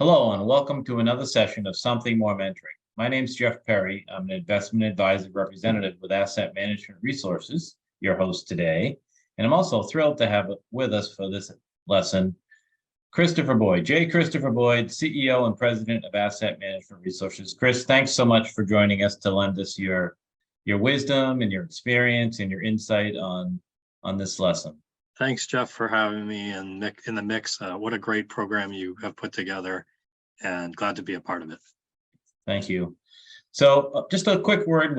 Hello, and welcome to another session of Something More Mentoring. My name is Jeff Perry. I'm an investment advisor representative with Asset Management Resources, your host today. And I'm also thrilled to have with us for this lesson Christopher Boyd, J. Christopher Boyd, CEO and President of Asset Management Resources. Chris, thanks so much for joining us to lend us your wisdom and your experience and your insight on this lesson. Thanks, Jeff, for having me in the mix. What a great program you have put together, and glad to be a part of it. Thank you. So just a quick word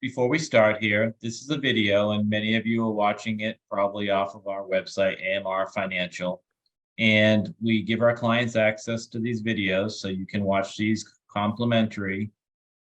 before we start here. This is a video, and many of you are watching it probably off of our website, AMR Financial. And we give our clients access to these videos so you can watch these complimentary.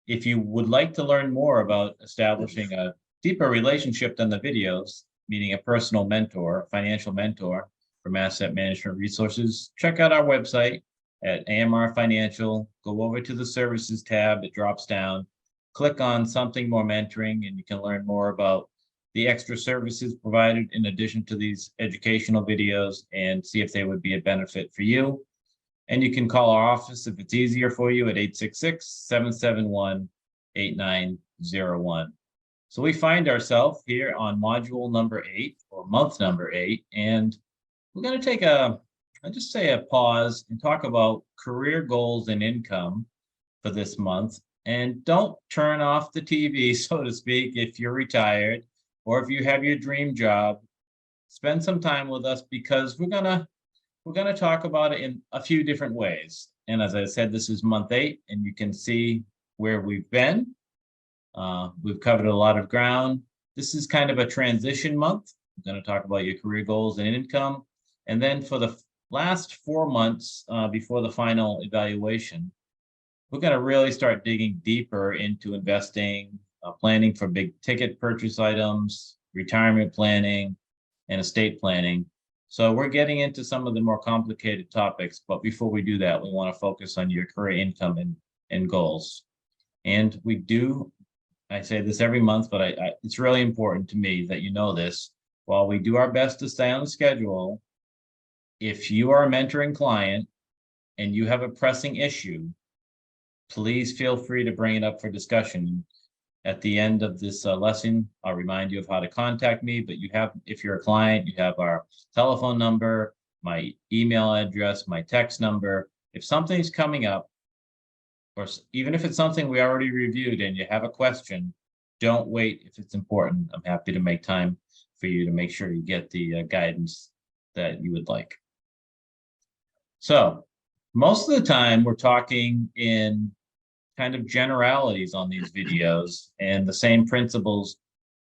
If you would like to learn more about establishing a deeper relationship than the videos, meaning a personal mentor, a financial mentor from Asset Management Resources, check out our website at AMR Financial. Go over to the Services tab, it drops down. Click on Something More Mentoring, and you can learn more about the extra services provided in addition to these educational videos and see if they would be a benefit for you. And you can call our office if it's easier for you at 866-771-8901. So we find ourselves here on module number 8 or month number 8, and we're going to take a pause and talk about career goals and income for this month. And don't turn off the TV, so to speak, if you're retired or if you have your dream job. Spend some time with us because we're gonna talk about it in a few different ways. And as I said, this is month 8, and you can see where we've been. We've covered a lot of ground. This is kind of a transition month. I'm going to talk about your career goals and income. And then for the last 4 months before the final evaluation, we're going to really start digging deeper into investing, planning for big ticket purchase items, retirement planning, and estate planning. So we're getting into some of the more complicated topics. But before we do that, we want to focus on your career income and goals. And I say this every month, but it's really important to me that you know this. While we do our best to stay on the schedule, if you are a mentoring client and you have a pressing issue, please feel free to bring it up for discussion. At the end of this lesson, I'll remind you of how to contact me, but if you're a client, you have our telephone number, my email address, my text number. If something's coming up, or even if it's something we already reviewed and you have a question, don't wait if it's important. I'm happy to make time for you to make sure you get the guidance that you would like. So most of the time we're talking in kind of generalities on these videos, and the same principles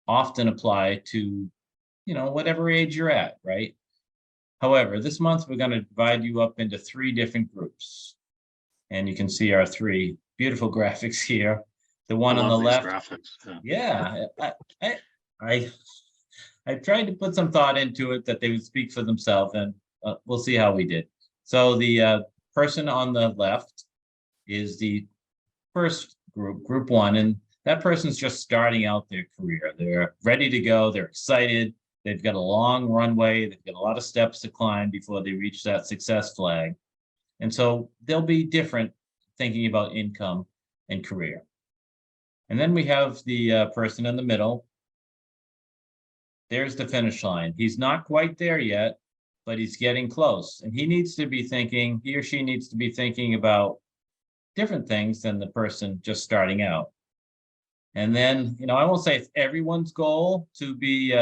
often apply to, whatever age you're at, right? However, this month we're going to divide you up into 3 different groups. And you can see our 3 beautiful graphics here. The one on the left. Graphics. Yeah, I tried to put some thought into it that they would speak for themselves, and we'll see how we did. So the person on the left is the first group 1, and that person's just starting out their career. They're ready to go. They're excited. They've got a long runway. They've got a lot of steps to climb before they reach that success flag. And so they'll be different thinking about income and career. And then we have the person in the middle. There's the finish line. He's not quite there yet, but he's getting close. And he or she needs to be thinking about different things than the person just starting out. And then, I won't say it's everyone's goal to be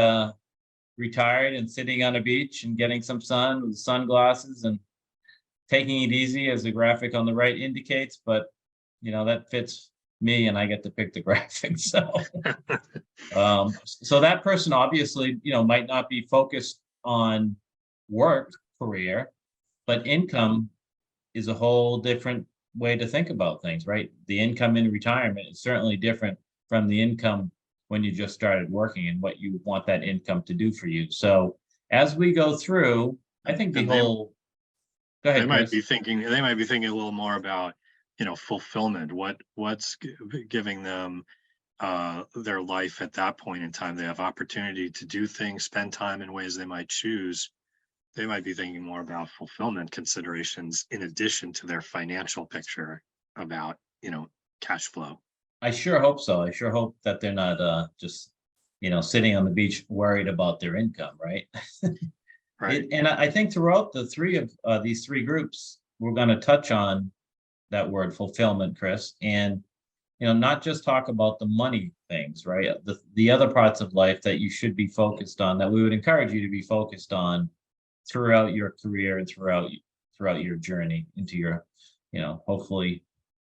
retired and sitting on a beach and getting some sun with sunglasses and taking it easy, as the graphic on the right indicates, but that fits me and I get to pick the graphic. So that person obviously might not be focused on work career, but income is a whole different way to think about things, right? The income in retirement is certainly different from the income when you just started working and what you want that income to do for you. So as we go through, I think Go ahead, they might be thinking a little more about, fulfillment. What's giving them their life at that point in time. They have opportunity to do things, spend time in ways they might choose they might be thinking more about fulfillment considerations in addition to their financial picture about, cash flow. I sure hope so. I sure hope that they're not just, sitting on the beach worried about their income, right? Right. And I think throughout the three of these three groups, we're going to touch on that word fulfillment, Chris, and not just talk about the money things, right? The other parts of life that you should be focused on, that we would encourage you to be focused on throughout your career and throughout your journey into your, hopefully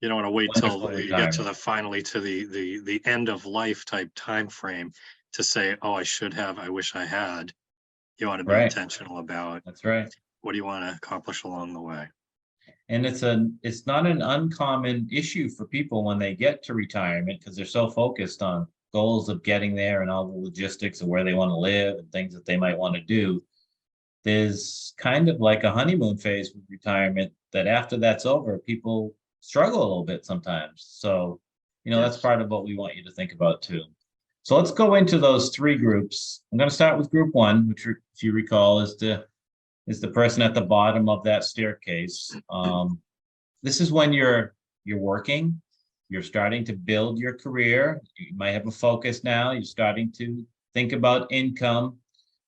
You don't want to wait wonderful till you get to retirement. the finally to the end of life type time frame to say, oh, I should have, I wish I had. You want to be Right. intentional about That's right. what do you want to accomplish along the way. And it's not an uncommon issue for people when they get to retirement because they're so focused on goals of getting there and all the logistics of where they want to live and things that they might want to do. There's kind of like a honeymoon phase with retirement that after that's over, people struggle a little bit sometimes. So, that's Yes. part of what we want you to think about too. So let's go into those three groups. I'm going to start with group one, which, if you recall, is the person at the bottom of that staircase. This is when you're working, you're starting to build your career. You might have a focus now. You're starting to think about income,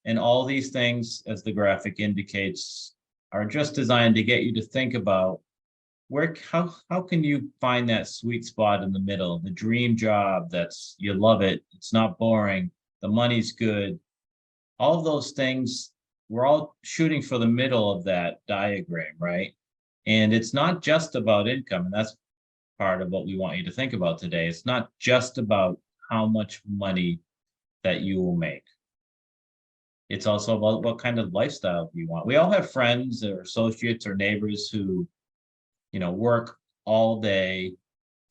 and all these things, as the graphic indicates, are just designed to get you to think about how can you find that sweet spot in the middle, the dream job that's you love it, it's not boring, the money's good, all of those things. We're all shooting for the middle of that diagram, right? And it's not just about income, and that's part of what we want you to think about today. It's not just about how much money that you will make. It's also about what kind of lifestyle you want. We all have friends or associates or neighbors who, work all day,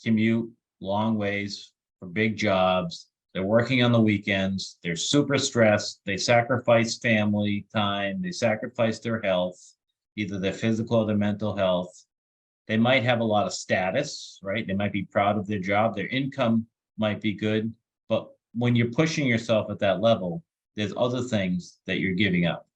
commute long ways for big jobs. They're working on the weekends. They're super stressed. They sacrifice family time. They sacrifice their health, either their physical or their mental health. They might have a lot of status, right? They might be proud of their job. Their income might be good. But when you're pushing yourself at that level, there's other things that you're giving up.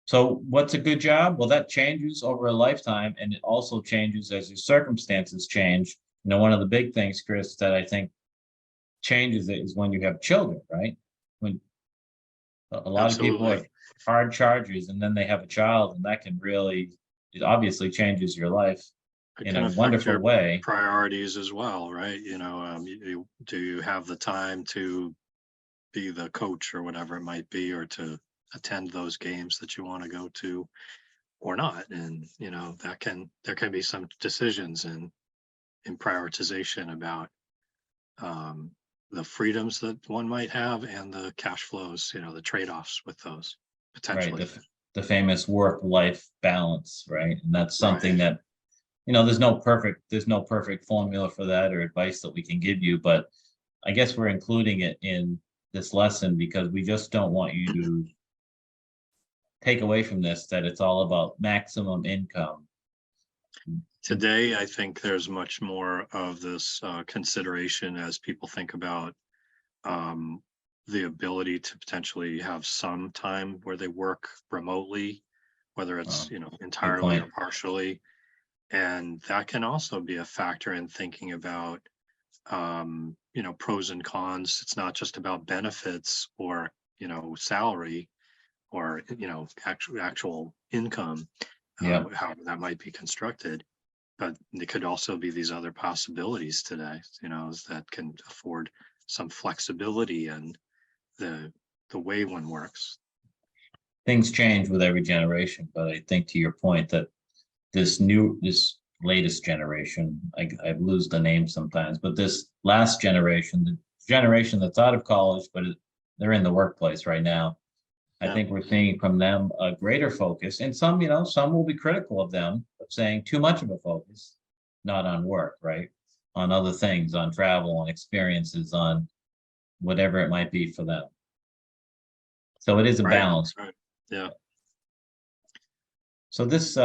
So what's a good job? Well, that changes over a lifetime, and it also changes as your circumstances change. One of the big things, Chris, that I think changes it is when you have children, right? When a lot of people Absolutely. have hard charges and then they have a child, and that can really, it obviously changes your life It in can a affect wonderful your way. priorities as well, right? Do you have the time to be the coach or whatever it might be, or to attend those games that you want to go to or not? And, there can be some decisions in prioritization about um, the freedoms that one might have and the cash flows, the trade-offs with those Right. potentially. The famous work-life balance, right? And that's something Right. that, there's no perfect formula for that or advice that we can give you, but I guess we're including it in this lesson because we just don't want you to take away from this that it's all about maximum income. Today, I think there's much more of this consideration as people think about um, the ability to potentially have some time where they work remotely, whether Uh, it's, Good entirely or point. partially. And that can also be a factor in thinking about, pros and cons. It's not just about benefits or, salary or, actual income, Yeah. however that might be constructed. But it could also be these other possibilities today, that can afford some flexibility in the way one works. Things change with every generation, but I think to your point that this latest generation, I lose the name sometimes, but this last generation, the generation that's out of college, but they're in the workplace right now. I Yeah, think we're seeing from them a greater focus, and some will be critical of them, of saying too much of a focus, not on work, right? On other things, on travel, on experiences, on whatever it might be for them. So it is a right, balance. right. Yeah, So this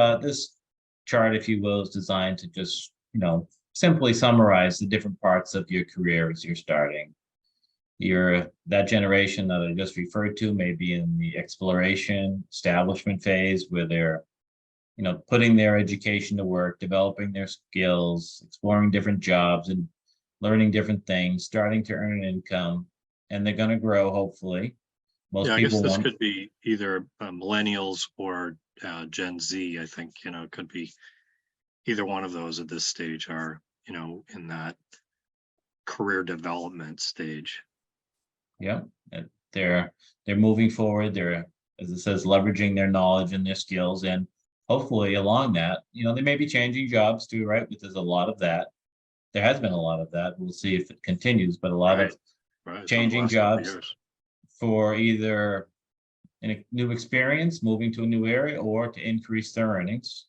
chart, if you will, is designed to just, simply summarize the different parts of your career as you're starting. that generation that I just referred to may be in the exploration, establishment phase where they're, putting their education to work, developing their skills, exploring different jobs and learning different things, starting to earn an income, and they're going to grow, hopefully. Most Yeah, I guess people this want, could be either millennials or Gen Z. I think, it could be either one of those at this stage are, in that career development stage. yeah, they're they're moving forward. They're, as it says, leveraging their knowledge and their skills, and hopefully along that, they may be changing jobs too, right? But there's a lot of that. There has been a lot of that. We'll see if it continues, but a lot Right. of Right. Over the changing last couple of jobs years. for either a new experience, moving to a new area, or to increase their earnings.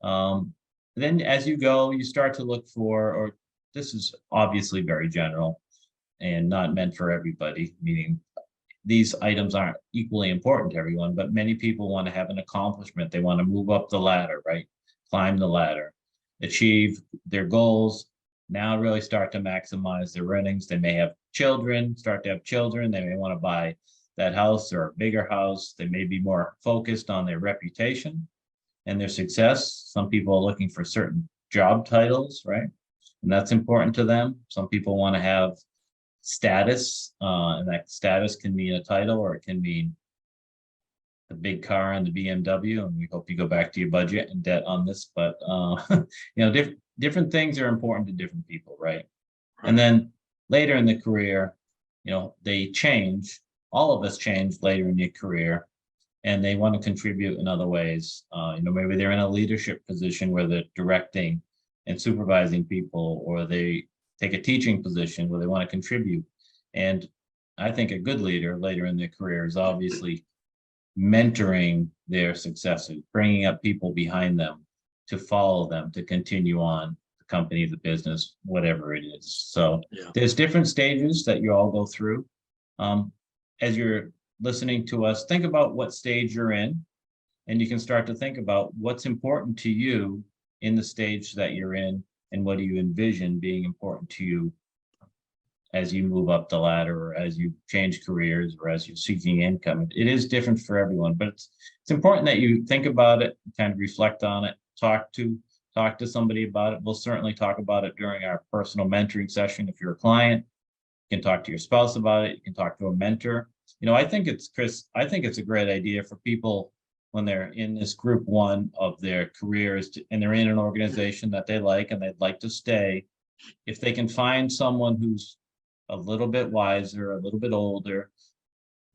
Um, then as you go, you start to look for, or this is obviously very general and not meant for everybody, meaning these items aren't equally important to everyone, but many people want to have an accomplishment. They want to move up the ladder, right? Climb the ladder, achieve their goals, now really start to maximize their earnings. They may have children, start to have children. They may want to buy that house or a bigger house. They may be more focused on their reputation and their success. Some people are looking for certain job titles, right? And that's important to them. Some people want to have status, and that status can mean a title or it can mean the big car and the BMW. And we hope you go back to your budget and debt on this, but different things are important to different people, right? And Right. then later in the career, they change. All of us change later in your career, and they want to contribute in other ways. Maybe they're in a leadership position where they're directing and supervising people, or they take a teaching position where they want to contribute. And I think a good leader later in their career is obviously mentoring their successors, bringing up people behind them to follow them, to continue on the company, the business, whatever it is. So Yeah. there's different stages that you all go through. As you're listening to us, think about what stage you're in, and you can start to think about what's important to you in the stage that you're in, and what do you envision being important to you as you move up the ladder, or as you change careers, or as you're seeking income. It is different for everyone, but it's important that you think about it, kind of reflect on it, talk to somebody about it. We'll certainly talk about it during our personal mentoring session. If you're a client, you can talk to your spouse about it. You can talk to a mentor. I think Chris, I think it's a great idea for people when they're in this group one of their careers and they're in an organization that they like and they'd like to stay, if they can find someone who's a little bit wiser, a little bit older,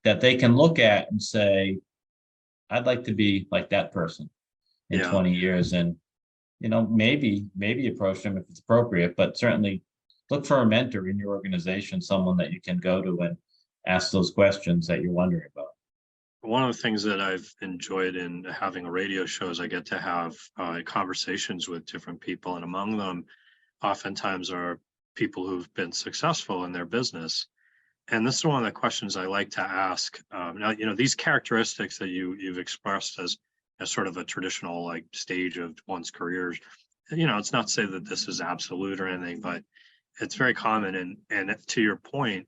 that they can look at and say, I'd like to be like that person in Yeah. 20 years. And, maybe approach them if it's appropriate, but certainly look for a mentor in your organization, someone that you can go to and ask those questions that you're wondering about. One of the things that I've enjoyed in having a radio show is I get to have conversations with different people, and among them oftentimes are people who've been successful in their business. And this is one of the questions I like to ask. Now, these characteristics that you've expressed as sort of a traditional like stage of one's careers, it's not to say that this is absolute or anything, but it's very common. And to your point,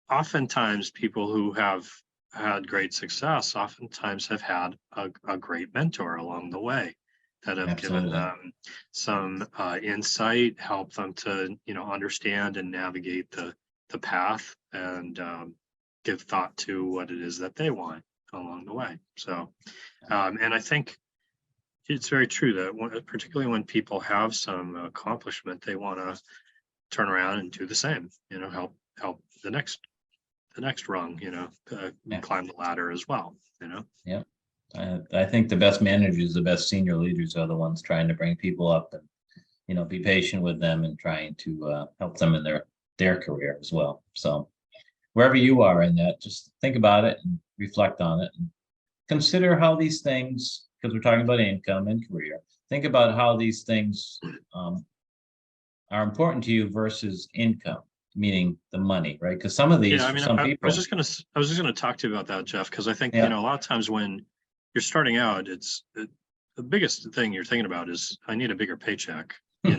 oftentimes people who have had great success oftentimes have had a great mentor along the way that have given Absolutely. them some insight, help them to understand and navigate the path, and give thought to what it is that they want along the way. So and I think it's very true that particularly when people have some accomplishment, they want to turn around and do the same, help the next rung, Yeah. climb the ladder as well, Yeah. I think the best managers, the best senior leaders are the ones trying to bring people up and, be patient with them and trying to help them in their career as well. So wherever you are in that, just think about it and reflect on it and consider how these things, because we're talking about income and career, think about how these things are important to you versus income, meaning the money, right? Because some of Yeah, these, I for mean, some people, I was just gonna talk to you about that, Jeff, because I think, yeah, a lot of times when you're starting out, the biggest thing you're thinking about is I need a bigger paycheck. You're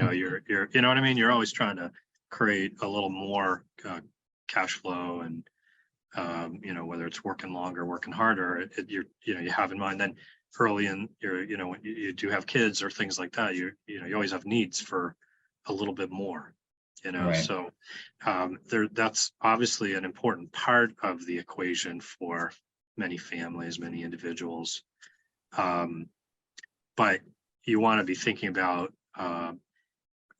you know what I mean? You're always trying to create a little more cash flow and, whether it's working longer, working harder, you have in mind. Then early in your, when you do have kids or things like that, you always have needs for a little bit more, Right. so that's obviously an important part of the equation for many families, many individuals. But you want to be thinking about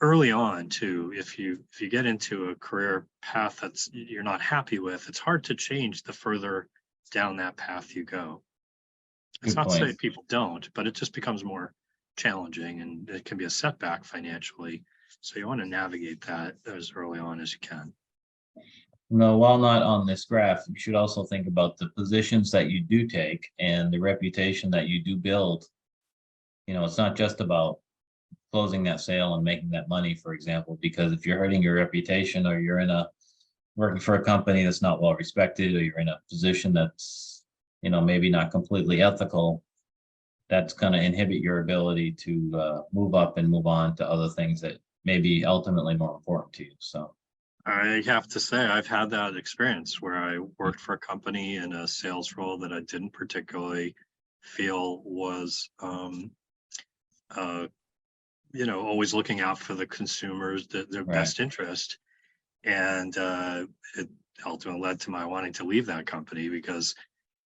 early on too. If you get into a career path that's you're not happy with, it's hard to change the further down that path you go. It's Good not to say point. people don't, but it just becomes more challenging and it can be a setback financially. So you want to navigate that as early on as you can. No, while not on this graph, you should also think about the positions that you do take and the reputation that you do build. It's not just about closing that sale and making that money, for example, because if you're hurting your reputation or you're working for a company that's not well respected, or you're in a position that's, maybe not completely ethical, that's going to inhibit your ability to move up and move on to other things that may be ultimately more important to you. So I have to say, I've had that experience where I worked for a company in a sales role that I didn't particularly feel was, always looking out for the consumers, their right, best interest. And it ultimately led to my wanting to leave that company because,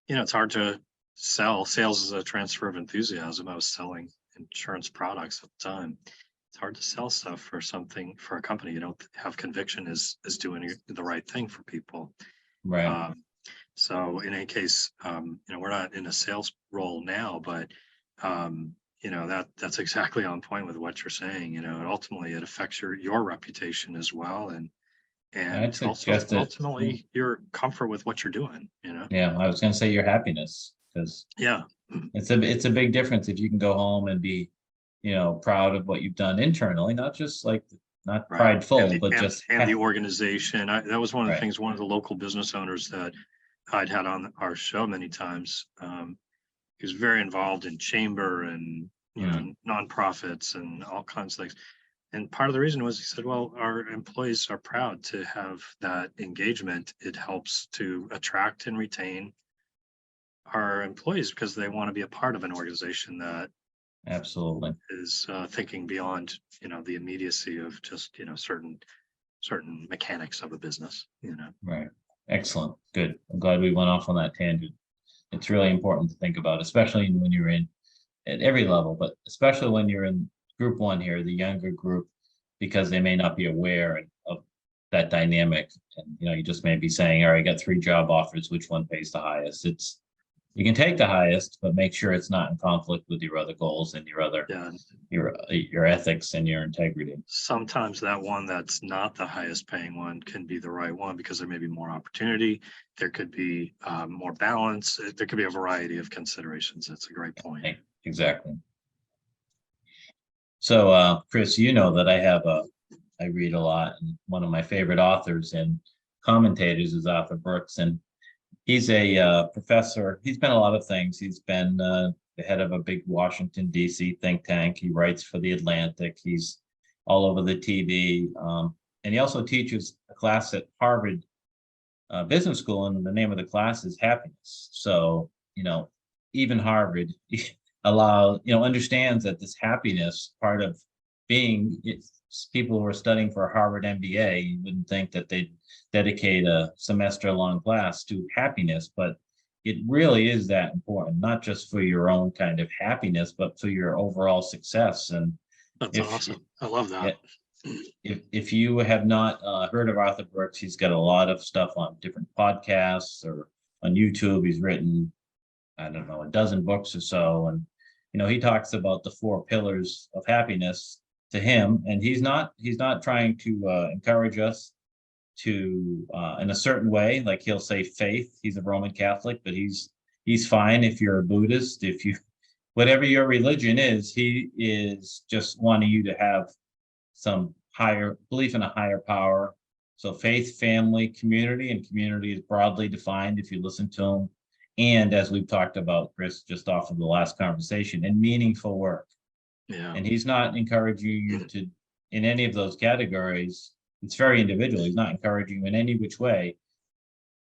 it's hard to sell. Sales is a transfer of enthusiasm. I was selling insurance products at the time. It's hard to sell stuff for a company you don't have conviction is doing the right thing for people. right. So in any case, we're not in a sales role now, but that's exactly on point with what you're saying. Ultimately it affects your reputation as well, and I'd also suggest that, ultimately your comfort with what you're doing. yeah, I was going to say your happiness, because Yeah, it's a big difference if you can go home and be, proud of what you've done internally, not just like, not right. And prideful, the but and, just and the organization. That was one of the right. things. One of the local business owners that I'd had on our show many times. He was very involved in chamber and Mm, nonprofits and all kinds of things. And part of the reason was he said, well, our employees are proud to have that engagement. It helps to attract and retain our employees because they want to be a part of an organization that absolutely. is thinking beyond, the immediacy of just, certain mechanics of a business. Right. Excellent. Good. I'm glad we went off on that tangent. It's really important to think about, especially when you're in at every level, but especially when you're in group one here, the younger group, because they may not be aware of that dynamic. And, you just may be saying, all right, I got 3 job offers, which one pays the highest? You can take the highest, but make sure it's not in conflict with your other goals and Yeah. your ethics and your integrity. Sometimes that one that's not the highest paying one can be the right one because there may be more opportunity. There could be more balance. There could be a variety of considerations. That's a great point. Exactly. So, Chris, that I read a lot, and one of my favorite authors and commentators is Arthur Brooks, and he's a professor. He's been a lot of things. He's been the head of a big Washington, D.C. think tank. He writes for The Atlantic. He's all over the TV. And he also teaches a class at Harvard Business School, and the name of the class is Happiness. So, even Harvard understands that this happiness part of being, people who are studying for a Harvard MBA, you wouldn't think that they'd dedicate a semester-long class to happiness, but it really is that important, not just for your own kind of happiness, but for your overall success. And That's if awesome. I love that. if you have not heard of Arthur Brooks, he's got a lot of stuff on different podcasts or on YouTube. He's written, I don't know, a dozen books or so, and he talks about the 4 pillars of happiness to him, and he's not trying to encourage us to in a certain way. Like, he'll say faith. He's a Roman Catholic, but he's fine if you're a Buddhist. If you whatever your religion is, he is just wanting you to have some higher belief in a higher power. So faith, family, community, and community is broadly defined if you listen to him. And as we've talked about, Chris, just off of the last conversation, and meaningful work. Yeah. And he's not encouraging you to, in any of those categories, it's very individual. He's not encouraging you in any which way.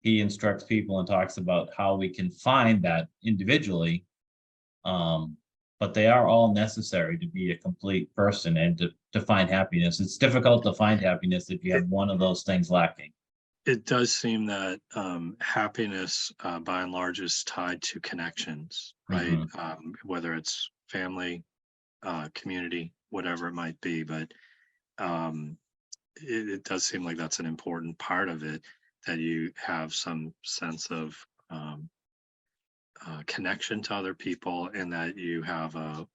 He instructs people and talks about how we can find that individually. But they are all necessary to be a complete person and to find happiness. It's difficult to find happiness if you have one of those things lacking. It does seem that happiness, by and large, is tied to connections, right? Whether it's family, community, whatever it might be, but it does seem like that's an important part of it, that you have some sense of connection to other people, and that you have a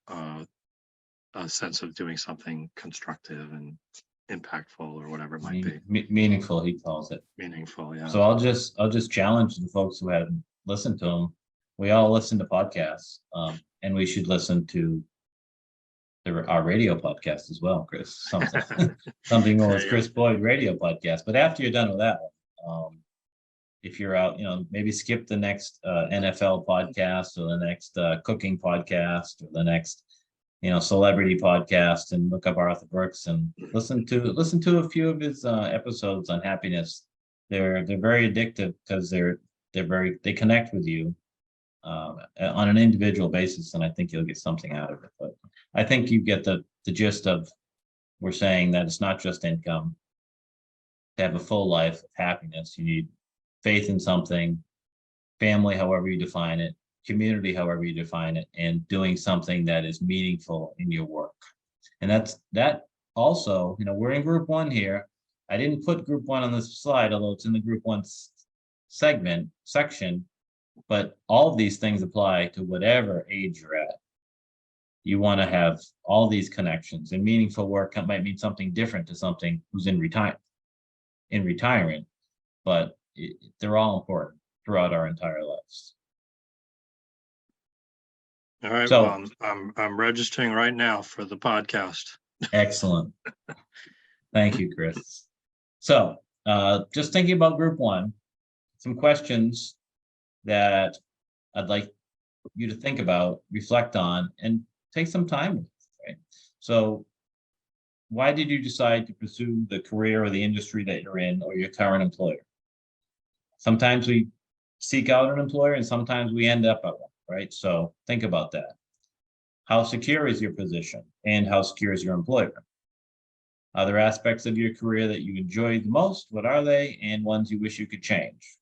sense of doing something constructive and impactful, or whatever it might be. Meaningful, he calls it. Meaningful, yeah. So I'll just challenge the folks who haven't listened to them. We all listen to podcasts, and we should listen to our radio podcast as well, Chris. Something more with Chris Boyd radio podcast. But after you're done with that one, if you're out, maybe skip the next NFL podcast, or the next cooking podcast, or the next celebrity podcast, and look up Arthur Brooks and listen to a few of his episodes on happiness. They're very addictive because they connect with you on an individual basis, and I think you'll get something out of it. But I think you get the gist of, we're saying that it's not just income. To have a full life of happiness, you need faith in something, family, however you define it, community, however you define it, and doing something that is meaningful in your work. And that also, we're in group one here. I didn't put group one on this slide, although it's in the group one section, but all of these things apply to whatever age you're at. You want to have all these connections, and meaningful work might mean something different to something who's in retirement, but they're all important throughout our entire lives. All right. So, well, I'm registering right now for the podcast. Excellent. Thank you, Chris. So, just thinking about group one, some questions that I'd like you to think about, reflect on, and take some time with, right? So, why did you decide to pursue the career or the industry that you're in, or your current employer? Sometimes we seek out an employer, and sometimes we end up at one, right? So think about that. How secure is your position, and how secure is your employer? Are there aspects of your career that you enjoy the most? What are they? And ones you wish you could change?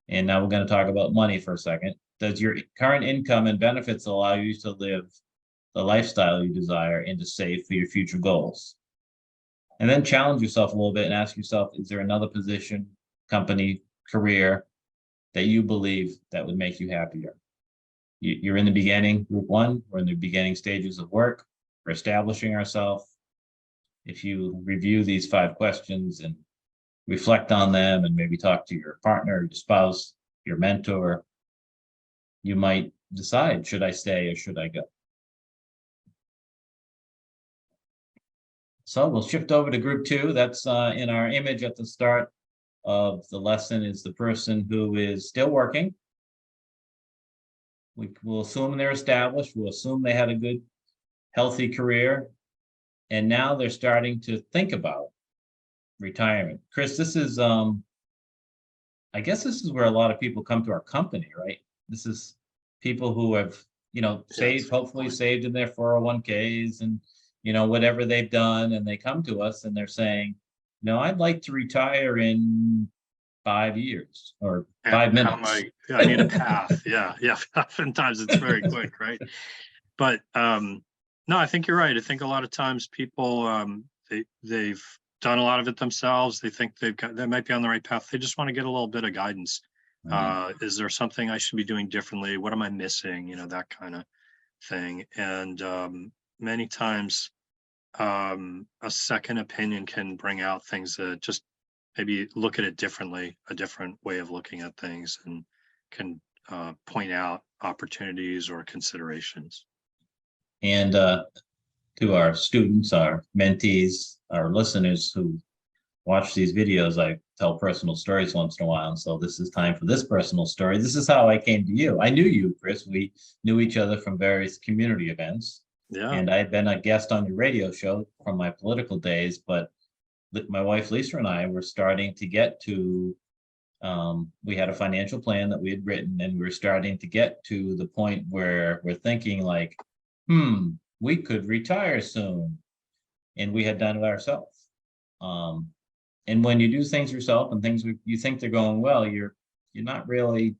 And now we're going to talk about money for a second. Does your current income and benefits allow you to live the lifestyle you desire and to save for your future goals? And then challenge yourself a little bit and ask yourself, is there another position, company, career that you believe that would make you happier? You're in the beginning, group one, we're in the beginning stages of work. We're establishing ourselves. If you review these 5 questions and reflect on them, and maybe talk to your partner, your spouse, your mentor, you might decide, should I stay or should I go? So we'll shift over to group 2. That's in our image at the start of the lesson, is the person who is still working. We'll assume they're established. We'll assume they had a good, healthy career. And now they're starting to think about retirement. Chris, this is, I guess this is where a lot of people come to our company, right? This is people who have, saved, hopefully saved in their 401ks and, whatever they've done. And they come to us and they're saying, I'd like to retire in 5 years or 5 minutes. I need a path. Yeah. Oftentimes it's very quick, right? But no, I think you're right. I think a lot of times people they've done a lot of it themselves. They think they might be on the right path. They just want to get a little bit of guidance. Is there something I should be doing differently? What am I missing? That kind of thing. And many times a second opinion can bring out things that just maybe look at it differently, a different way of looking at things, and can point out opportunities or considerations. And to our students, our mentees, our listeners who watch these videos, I tell personal stories once in a while. And so this is time for this personal story. This is how I came to you. I knew you, Chris. We knew each other from various community events. Yeah. And I had been a guest on your radio show from my political days, but my wife Lisa and I were starting to get to, we had a financial plan that we had written, and we were starting to get to the point where we're thinking like, we could retire soon. And we had done it ourselves. And when you do things yourself and things you think they're going well, you're not really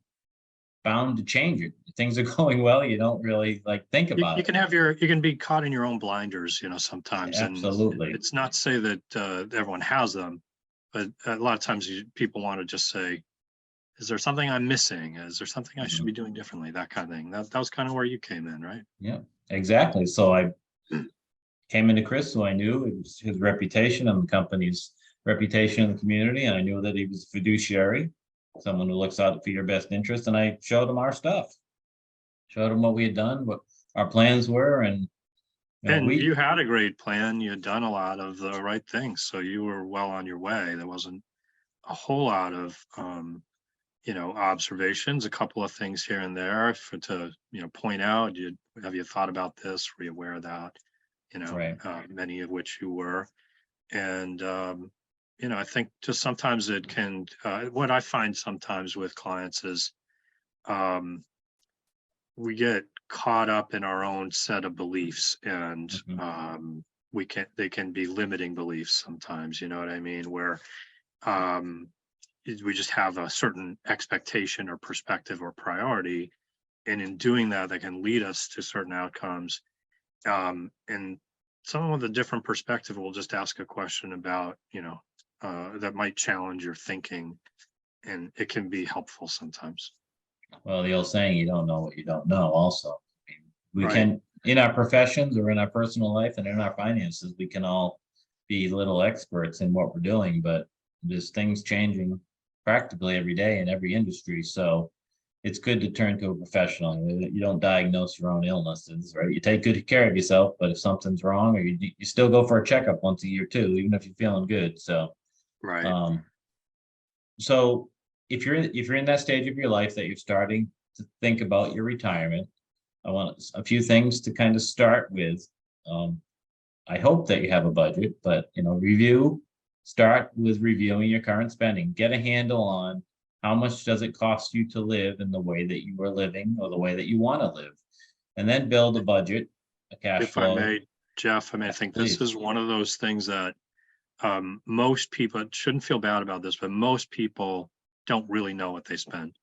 bound to change it. If things are going well, you don't really like think about You it. can you can be caught in your own blinders, sometimes. And Absolutely. it's not to say that everyone has them, but a lot of times people want to just say, is there something I'm missing? Is there something I should be doing differently? That kind of thing. That was kind of where you came in, right? Yeah, exactly. So I came into Chris, who I knew it was his reputation and the company's reputation in the community. And I knew that he was a fiduciary, someone who looks out for your best interest. And I showed him our stuff, showed him what we had done, what our plans were. And And we, you had a great plan. You had done a lot of the right things. So you were well on your way. There wasn't a whole lot of, observations, a couple of things here and there to point out. Have you thought about this? Were you aware of that? right. Many of which you were. And, I think just sometimes it can, what I find sometimes with clients is we get caught up in our own set of beliefs, and Mhm. they can be limiting beliefs sometimes, you know what I mean? Where um, we just have a certain expectation or perspective or priority. And in doing that, that can lead us to certain outcomes. And someone with a different perspective will just ask a question about, that might challenge your thinking, and it can be helpful sometimes. Well, the old saying, you don't know what you don't know also. I mean, we Right. can, in our professions or in our personal life and in our finances, we can all be little experts in what we're doing, but there's things changing practically every day in every industry. So it's good to turn to a professional. You don't diagnose your own illnesses, right? You take good care of yourself, but if something's wrong, or you still go for a checkup once a year too, even if you're feeling good. So, Right. um, so if you're in that stage of your life that you're starting to think about your retirement, I want a few things to kind of start with. Um, I hope that you have a budget, but start with reviewing your current spending. Get a handle on how much does it cost you to live in the way that you are living or the way that you want to live, and then build a budget, a cash If I flow. may, Jeff, I think this Please. is one of those things that most people shouldn't feel bad about this, but most people don't really know what they spend.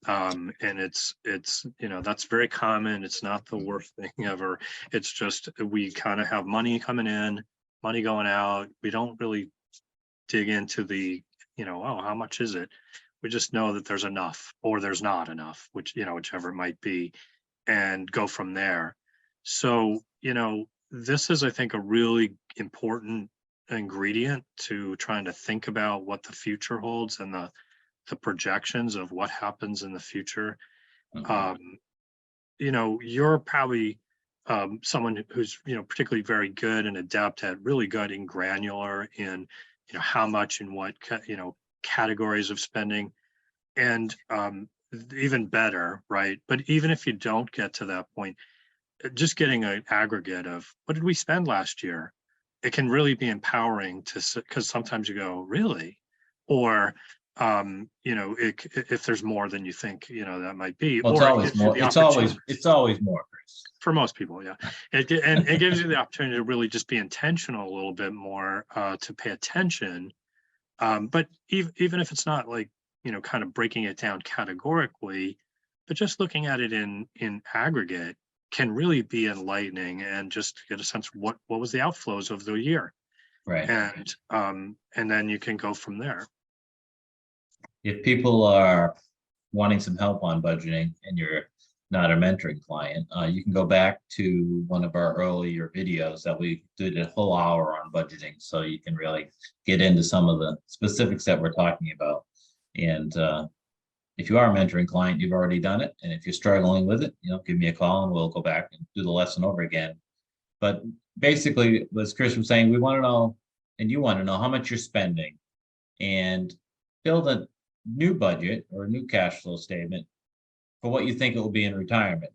And that's very common. It's not the worst thing ever. It's just we kind of have money coming in, money going out. We don't really dig into oh, how much is it? We just know that there's enough or there's not enough, whichever it might be, and go from there. So, this is, I think, a really important ingredient to trying to think about what the future holds and the projections of what happens in the future. Mhm. Um, you're probably someone who's, particularly very good and adept at really getting granular in, how much and what, categories of spending. And even better, right? But even if you don't get to that point, just getting an aggregate of what did we spend last year, it can really be empowering because sometimes you go, really? Or if there's more than you think, that might be, Well, it's or it always gives you more. the It's always opportunity. it's always more, Chris. For most people, yeah. And it gives you the opportunity to really just be intentional a little bit more, to pay attention. But even if it's not like, kind of breaking it down categorically, but just looking at it in aggregate can really be enlightening, and just get a sense of what was the outflows of the year. Right. And then you can go from there. If people are wanting some help on budgeting and you're not a mentoring client, you can go back to one of our earlier videos that we did a whole hour on budgeting. So you can really get into some of the specifics that we're talking about. And if you are a mentoring client, you've already done it. And if you're struggling with it, give me a call and we'll go back and do the lesson over again. But basically, as Chris was saying, we want to know, and you want to know how much you're spending, and build a new budget or a new cash flow statement for what you think it will be in retirement.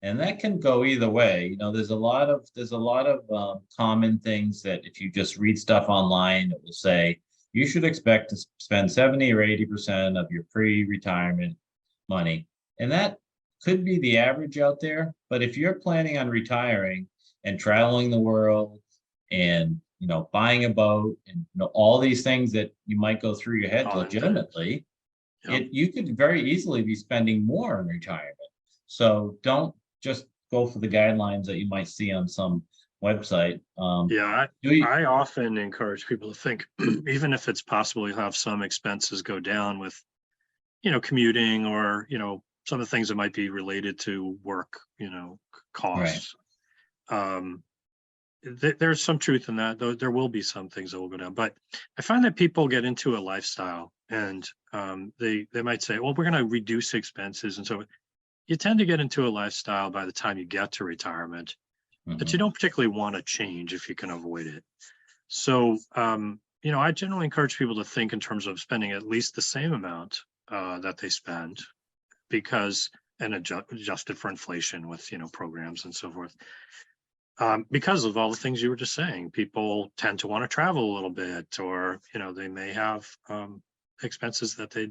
And that can go either way. There's a lot of common things that if you just read stuff online, it will say you should expect to spend 70 or 80% of your pre-retirement money. And that could be the average out there. But if you're planning on retiring and traveling the world and buying a boat and all these things that you might go through your head All that things. legitimately, Yep. you could very easily be spending more in retirement. So don't just go for the guidelines that you might see on some website. Yeah, Do you, I often encourage people to think, even if it's possible you have some expenses go down with, commuting or, some of the things that might be related to work, right, costs. Um, there's some truth in that, though there will be some things that will go down. But I find that people get into a lifestyle and they might say, well, we're going to reduce expenses. And so you tend to get into a lifestyle by the time you get to retirement that you mhm, don't particularly want to change if you can avoid it. So, I generally encourage people to think in terms of spending at least the same amount that they spend because, and adjusted for inflation with, programs and so forth. Because of all the things you were just saying, people tend to want to travel a little bit, or, they may have expenses that they,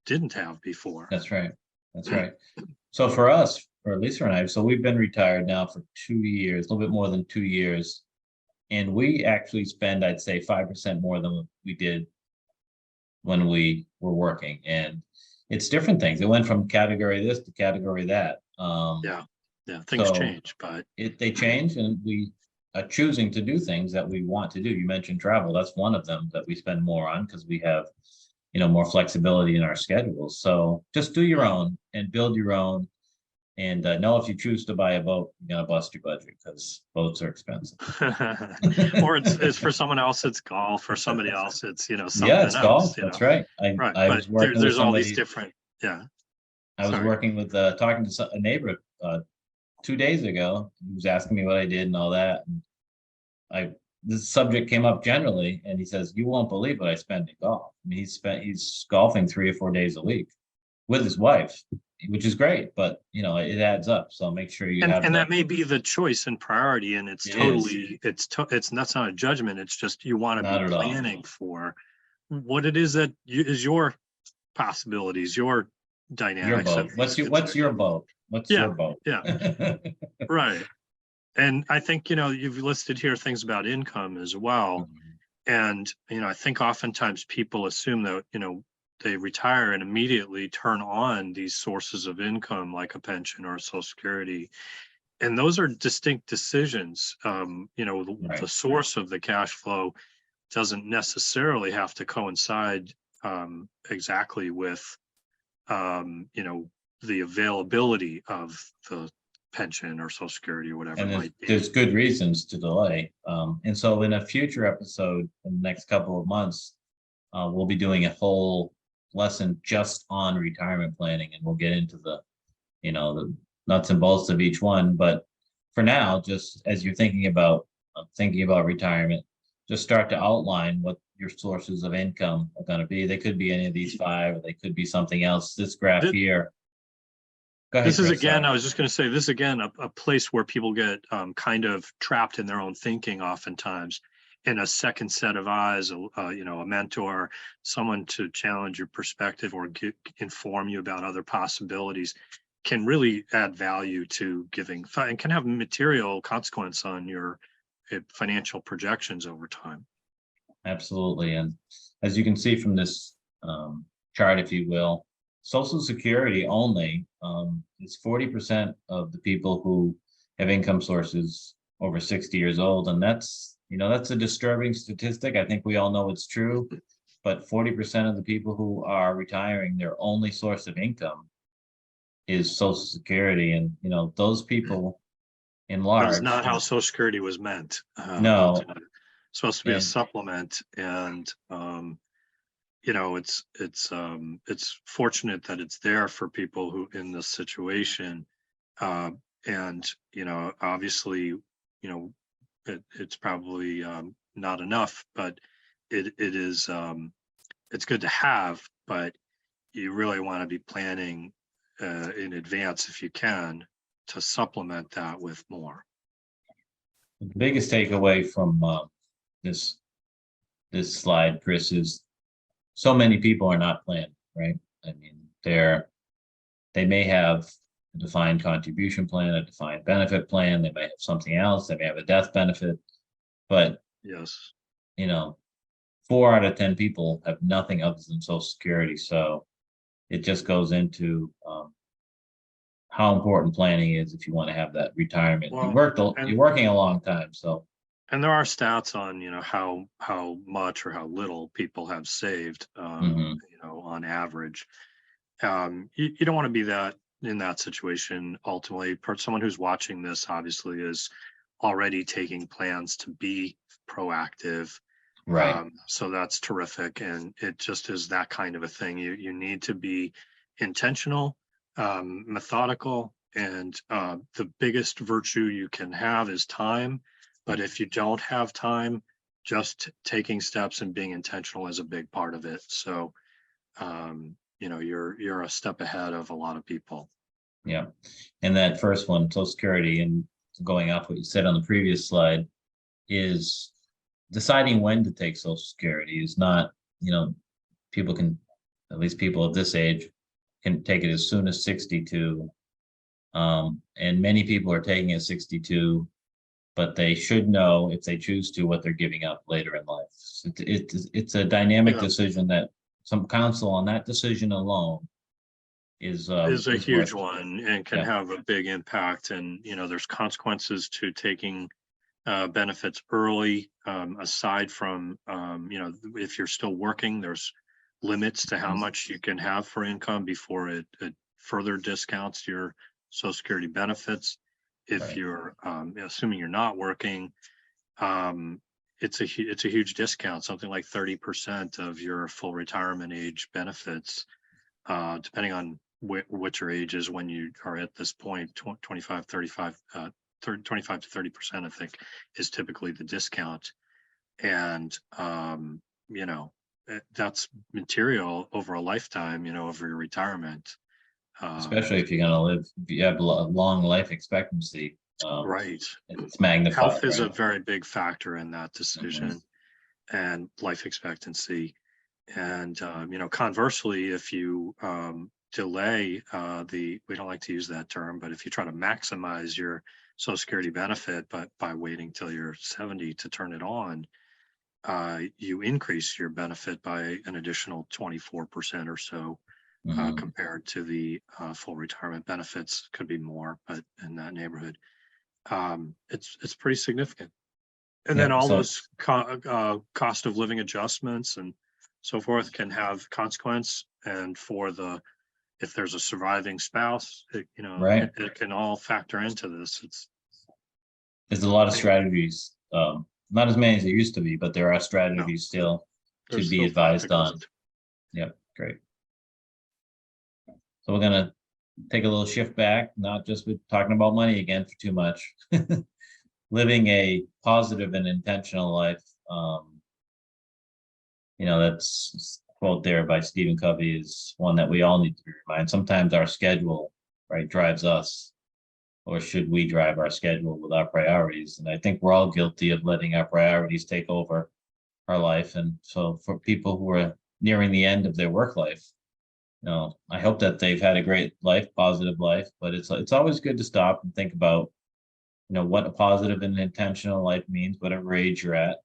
didn't have before. that's right. That's right. So for us, for Lisa and I, so we've been retired now for 2 years, a little bit more than 2 years. And we actually spend, I'd say, 5% more than we did when we were working. And it's different things. It went from category this to category that. Yeah. Yeah. Things So change, but they change, and we are choosing to do things that we want to do. You mentioned travel. That's one of them that we spend more on because we have, more flexibility in our schedules. So just do your own and build your own. And know if you choose to buy a boat, you're gonna bust your budget because boats are expensive. or it's for someone else, it's golf. For somebody else, it's, Yeah, something it's else, golf. That's right. I Right. I But was working with there's all these somebody. different, yeah. I was Sorry. working with talking to a neighbor 2 days ago. He was asking me what I did and all that. And I this subject came up generally, and he says, "You won't believe what I spend at golf." I mean, he's golfing 3 or 4 days a week with his wife, which is great, but it adds up. So make sure you have And the. that may be the choice and priority, and It is it's that's not a judgment. It's just you want to be not at all. planning for what it is that is your possibilities, your Your dynamics that boat. needs to What's consider. your boat? What's your Yeah, boat? yeah, right. And I think, you've listed here things about income as well. Mhm. And, I think oftentimes people assume that, they retire and immediately turn on these sources of income like a pension or a social security. And those are distinct decisions. The Right. source of the cash flow doesn't necessarily have to coincide exactly with, the availability of the pension or social security or whatever And it there's might be. there's good reasons to delay. And so in a future episode in the next couple of months, we'll be doing a whole lesson just on retirement planning, and we'll get into the nuts and bolts of each one. But for now, just as you're thinking about retirement, just start to outline what your sources of income are going to be. They could be any of these five, or they could be something else. This graph Th- here. Go ahead, This is Chris. again, Sorry. I was just going to say, this is again a place where people get kind of trapped in their own thinking, oftentimes, in a second set of eyes, a mentor, someone to challenge your perspective or inform you about other possibilities can really add value to giving and can have material consequence on your financial projections over time. Absolutely. And as you can see from this chart, if you will, Social Security only is 40% of the people who have income sources over 60 years old. And that's a disturbing statistic. I think we all know it's true, but 40% of the people who are retiring, their only source of income is Social Security. And, those people in That is large, not how Social Security was meant. no, Ultimately, it's supposed to be a and supplement, and it's fortunate that it's there for people who in this situation, uh, and obviously, it's probably not enough, but it is it's good to have, but you really want to be planning in advance if you can, to supplement that with more. The biggest takeaway from this this slide, Chris, is so many people are not planning, right? I mean, they may have a defined contribution plan, a defined benefit plan, they may have something else, they may have a death benefit, but Yes. you know, 4 out of 10 people have nothing other than Social Security. So it just goes into how important planning is if you want to have that retirement. Well, You're working a long time, so and there are stats on, how much or how little people have saved, mhm, on average. You don't want to be in that situation. Ultimately, someone who's watching this obviously is already taking plans to be proactive. right, So that's terrific. And it just is that kind of a thing. You need to be intentional, methodical, and the biggest virtue you can have is time. But if you don't have time, just taking steps and being intentional is a big part of it. So, you're a step ahead of a lot of people. yeah. And that first one, Social Security, and going off what you said on the previous slide, is deciding when to take Social Security is not, people can, at least people of this age, can take it as soon as 62. And many people are taking it at 62, but they should know if they choose to what they're giving up later in life. It's a dynamic Yeah. decision that some counsel on that decision alone is Is a is huge worth. one and can Yeah, have a big impact. And, there's consequences to taking benefits early. Aside from, if you're still working, there's limits to how much you can have for income before it further discounts your Social Security benefits. If right. you're, assuming you're not working, it's a huge discount, something like 30% of your full retirement age benefits, depending on what your age is when you are at this point. 25, 35, 25 to 30%, I think, is typically the discount. And, that's material over a lifetime, over your retirement. Especially Um, if you're gonna live, if you have a long life expectancy, right. it's magnified, Health is a right? very big factor in that Mhm. decision, and life expectancy. And, conversely, if you delay we don't like to use that term, but if you try to maximize your Social Security benefit, but by waiting till you're 70 to turn it on, you increase your benefit by an additional 24% or so, Mhm. compared to the full retirement benefits. Could be more, but in that neighborhood, it's pretty significant. And then Yep. all So those cost of living adjustments and so forth can have consequence. And if there's a surviving spouse, right, it can all factor into this. there's a lot of Anyway, strategies. Not as many as there used to be, but there are no, strategies still to there's be still thought advised that goes on. into. Yep, great. So we're gonna take a little shift back, not just with talking about money again for too much. Living a positive and intentional life. That's quote there by Stephen Covey is one that we all need to remind. Sometimes our schedule, right, drives us, or should we drive our schedule with our priorities? And I think we're all guilty of letting our priorities take over our life. And so for people who are nearing the end of their work life, I hope that they've had a great life, positive life, but it's always good to stop and think about, what a positive and intentional life means, whatever age you're at,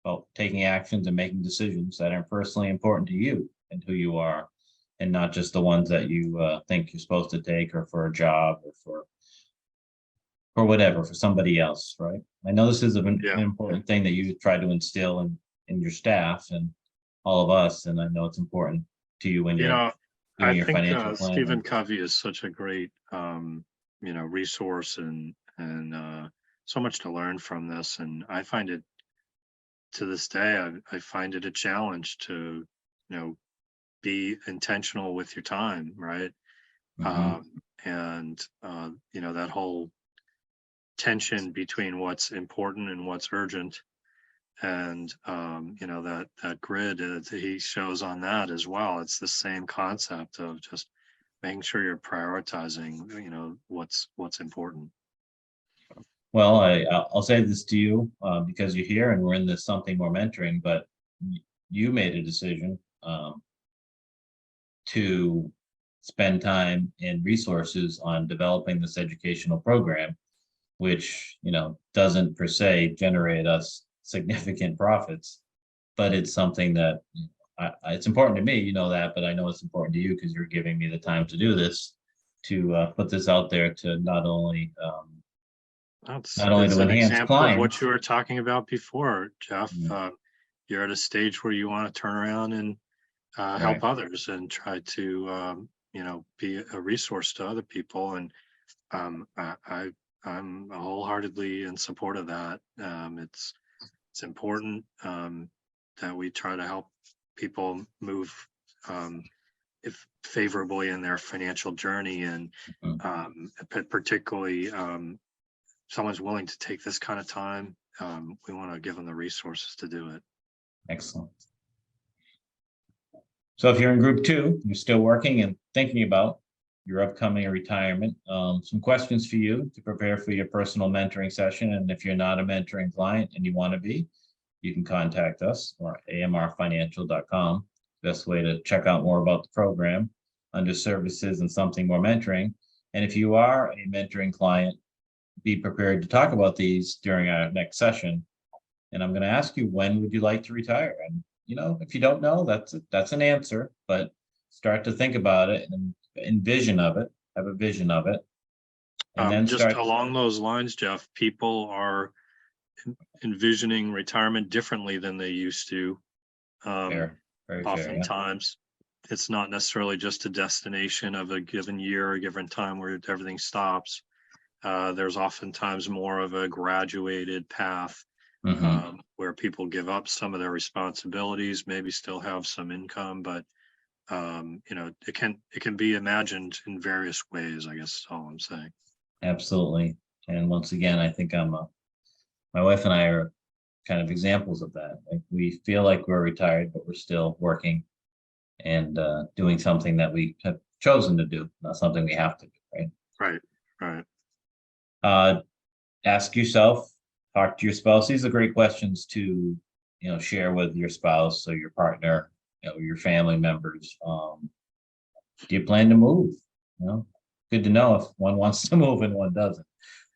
about taking actions and making decisions that are personally important to you and who you are, and not just the ones that you think you're supposed to take, or for a job, or for whatever, for somebody else, right? I know this is an Yeah, important thing that you try to instill in your staff and all of us, and I know it's important to you when you you're know, I doing your think financial Stephen planning. Covey is such a great, resource, and so much to learn from this. And I find it, to this day, I find it a challenge to, be intentional with your time, right? Mhm. And that whole tension between what's important and what's urgent. And that grid, he shows on that as well. It's the same concept of just making sure you're prioritizing, what's important. Well, I'll say this to you, because you're here and we're in this something more mentoring, but you made a decision, to spend time and resources on developing this educational program, which, doesn't per se generate us significant profits, but it's something that it's important to me, that, but I know it's important to you because you're giving me the time to do this, to put this out there to That's not only it's to an enhance example of what clients. you were talking about before, Jeff. Mm, You're at a stage where you want to turn around and right. help others and try to, be a resource to other people. And I'm wholeheartedly in support of that. It's important that we try to help people move um, if favorably in their financial journey, and Mm, particularly someone's willing to take this kind of time. We want to give them the resources to do it. excellent. So if you're in group two, you're still working and thinking about your upcoming retirement, some questions for you to prepare for your personal mentoring session. And if you're not a mentoring client and you want to be, you can contact us or amrfinancial.com. Best way to check out more about the program under services and something more mentoring. And if you are a mentoring client, be prepared to talk about these during our next session. And I'm going to ask you, when would you like to retire? And if you don't know, that's an answer, but start to think about it and envision of it, have a vision of it, and then Just start. along those lines, Jeff, people are envisioning retirement differently than they used to. Um, Fair, very fair. Yeah, Oftentimes, it's not necessarily just a destination of a given year or a given time where everything stops. There's oftentimes more of a graduated path hmm, where people give up some of their responsibilities, maybe still have some income, but it can be imagined in various ways. I guess is all I'm saying. absolutely. And once again, I think my wife and I are kind of examples of that. Like, we feel like we're retired, but we're still working and doing something that we have chosen to do, not something we have to do, right? Right, right. Uh, Ask yourself, talk to your spouse. These are great questions to, share with your spouse or your partner, your family members. Do you plan to move? You know, Good to know if one wants to move and one doesn't.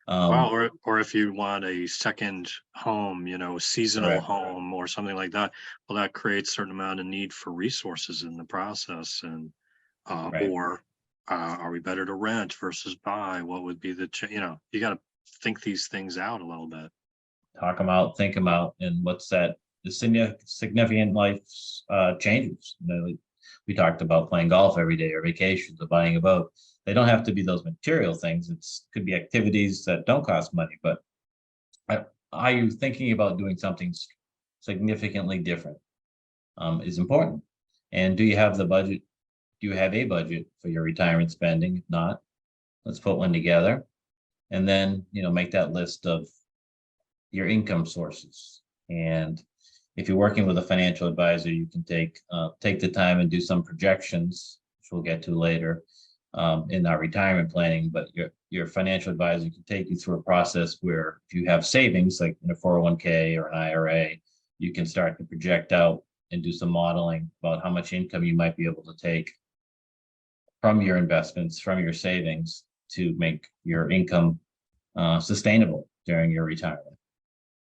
Well, Um, or if you want a second home, seasonal correct, home or something like that, well, that creates a certain amount of need for resources in the process. And right. or are we better to rent versus buy? What would be you got to think these things out a little bit. Talk them out, think them out, and what's that? The significant life changes. We talked about playing golf every day or vacations or buying a boat. They don't have to be those material things. It's could be activities that don't cost money, but are you thinking about doing something significantly different, is important. And do you have the budget? Do you have a budget for your retirement spending? If not, let's put one together and then, make that list of your income sources. And if you're working with a financial advisor, you can take the time and do some projections, which we'll get to later, in our retirement planning. But your financial advisor can take you through a process where if you have savings, like in a 401k or an IRA, you can start to project out and do some modeling about how much income you might be able to take from your investments, from your savings, to make your income sustainable during your retirement.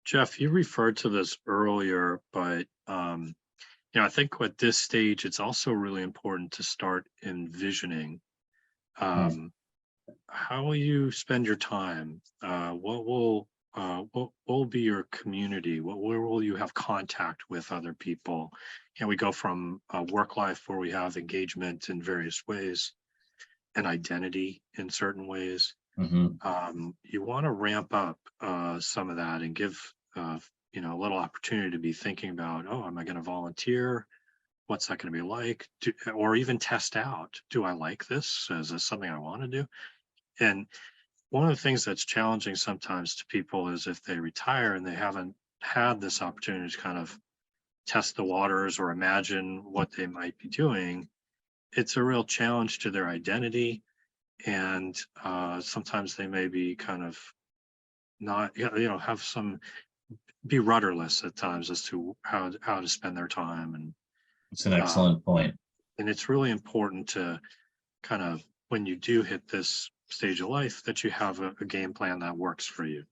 Jeff, you referred to this earlier, but I think at this stage, it's also really important to start envisioning Hmm. um, how will you spend your time? What will be your community? Where will you have contact with other people? We go from a work life where we have engagement in various ways and identity in certain ways. Hmm. You want to ramp up some of that and give a little opportunity to be thinking about, oh, am I going to volunteer? What's that going to be like? Or even test out, do I like this? Is this something I want to do? And one of the things that's challenging sometimes to people is if they retire and they haven't had this opportunity to kind of test the waters or imagine what they might be doing, it's a real challenge to their identity. And sometimes they may be kind of not, have be rudderless at times as to how to spend their time. It's an Uh, excellent point. and it's really important to kind of, when you do hit this stage of life, that you have a game plan that works for you.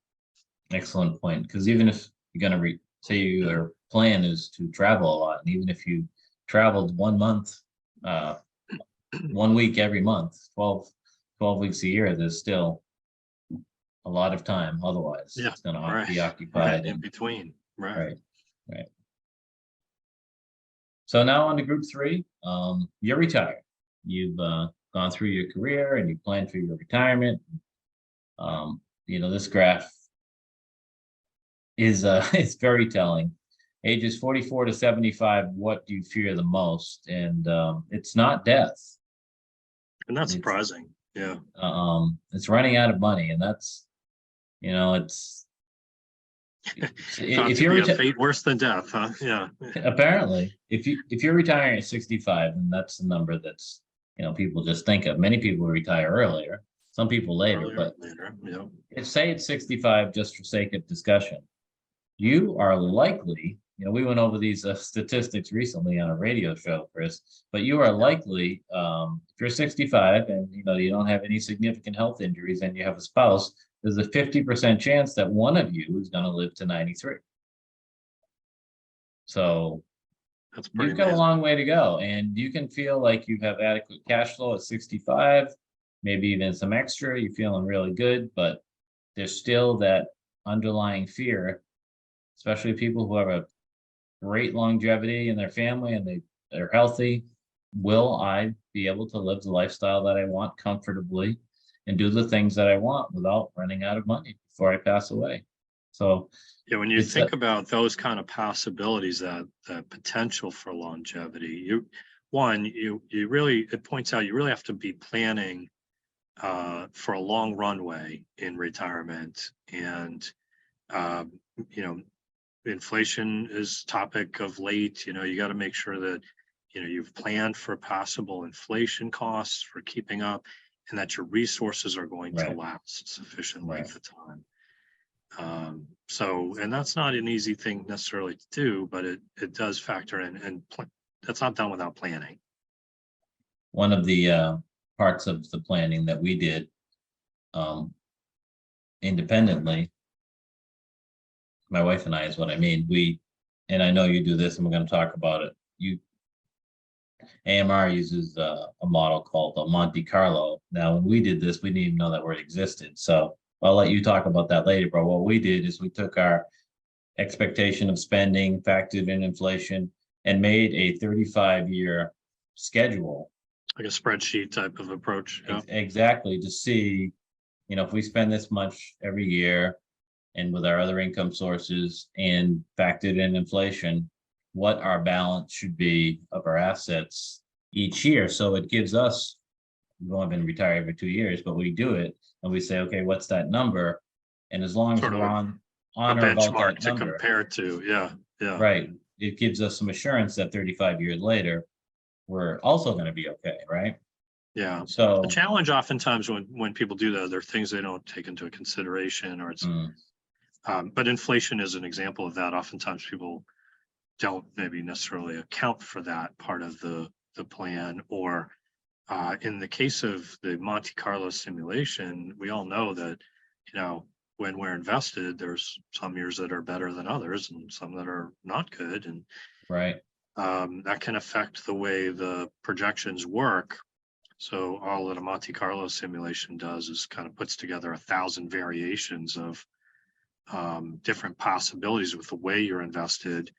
Excellent point. Because even if you're going to say your plan is to travel a lot, and even if you traveled 1 month, 1 week every month, 12 weeks a year, there's still a lot of time. Otherwise, Yeah, it's going to right. be occupied. In between, right? Right, right. So now on to group three. You're retired. You've gone through your career and you plan for your retirement. This graph is it's very telling. Ages 44 to 75, what do you fear the most? And it's not death. And that's It's surprising. Yeah. It's running out of money, and that's Thought if to you're be a fate worse than death, huh? Yeah. apparently if you're retiring at 65, and that's the number that's people just think of. Many people retire earlier, some people later, Earlier, but later. Yeah. if say it's 65, just for sake of discussion, you are likely, we went over these statistics recently on a radio show, Chris, but you are likely, if you're 65 and you don't have any significant health injuries and you have a spouse, there's a 50% chance that one of you is going to live to 93. So That's pretty you've got a amazing. long way to go, and you can feel like you have adequate cash flow at 65, maybe even some extra. You're feeling really good, but there's still that underlying fear, especially people who have a great longevity in their family and they're healthy. Will I be able to live the lifestyle that I want comfortably and do the things that I want without running out of money before I pass away? So Yeah, when you it's think about those kind of possibilities, that potential for longevity, it points out you really have to be planning for a long runway in retirement. And um, you know, inflation is topic of late. You got to make sure that you've planned for possible inflation costs for keeping up, and that your resources are going to right, last sufficient right. length of time. And that's not an easy thing necessarily to do, but it does factor in, and that's not done without planning. One of the parts of the planning that we did um, independently, my wife and I, is what I mean. And I know you do this, and we're going to talk about it. AMR uses a model called the Monte Carlo. Now, when we did this, we didn't even know that word existed. So I'll let you talk about that later. But what we did is we took our expectation of spending, factored in inflation, and made a 35-year schedule. Like a spreadsheet type of approach. Yeah. Exactly, to see, if we spend this much every year and with our other income sources and factored in inflation, what our balance should be of our assets each year. So it gives us, we've only been retired every 2 years, but we do it and we say, okay, what's that number? And as long as Sort of we're on or about benchmark that to number, compare to. Yeah. Yeah. right, it gives us some assurance that 35 years later, we're also going to be okay, right? Yeah. So The challenge oftentimes when people do that, there are things they don't take into consideration, or but inflation is an example of that. Oftentimes people don't maybe necessarily account for that part of the plan. Or in the case of the Monte Carlo simulation, we all know that when we're invested, there's some years that are better than others and some that are not good, and right, that can affect the way the projections work. So all that a Monte Carlo simulation does is kind of puts together 1,000 variations of different possibilities with the way you're invested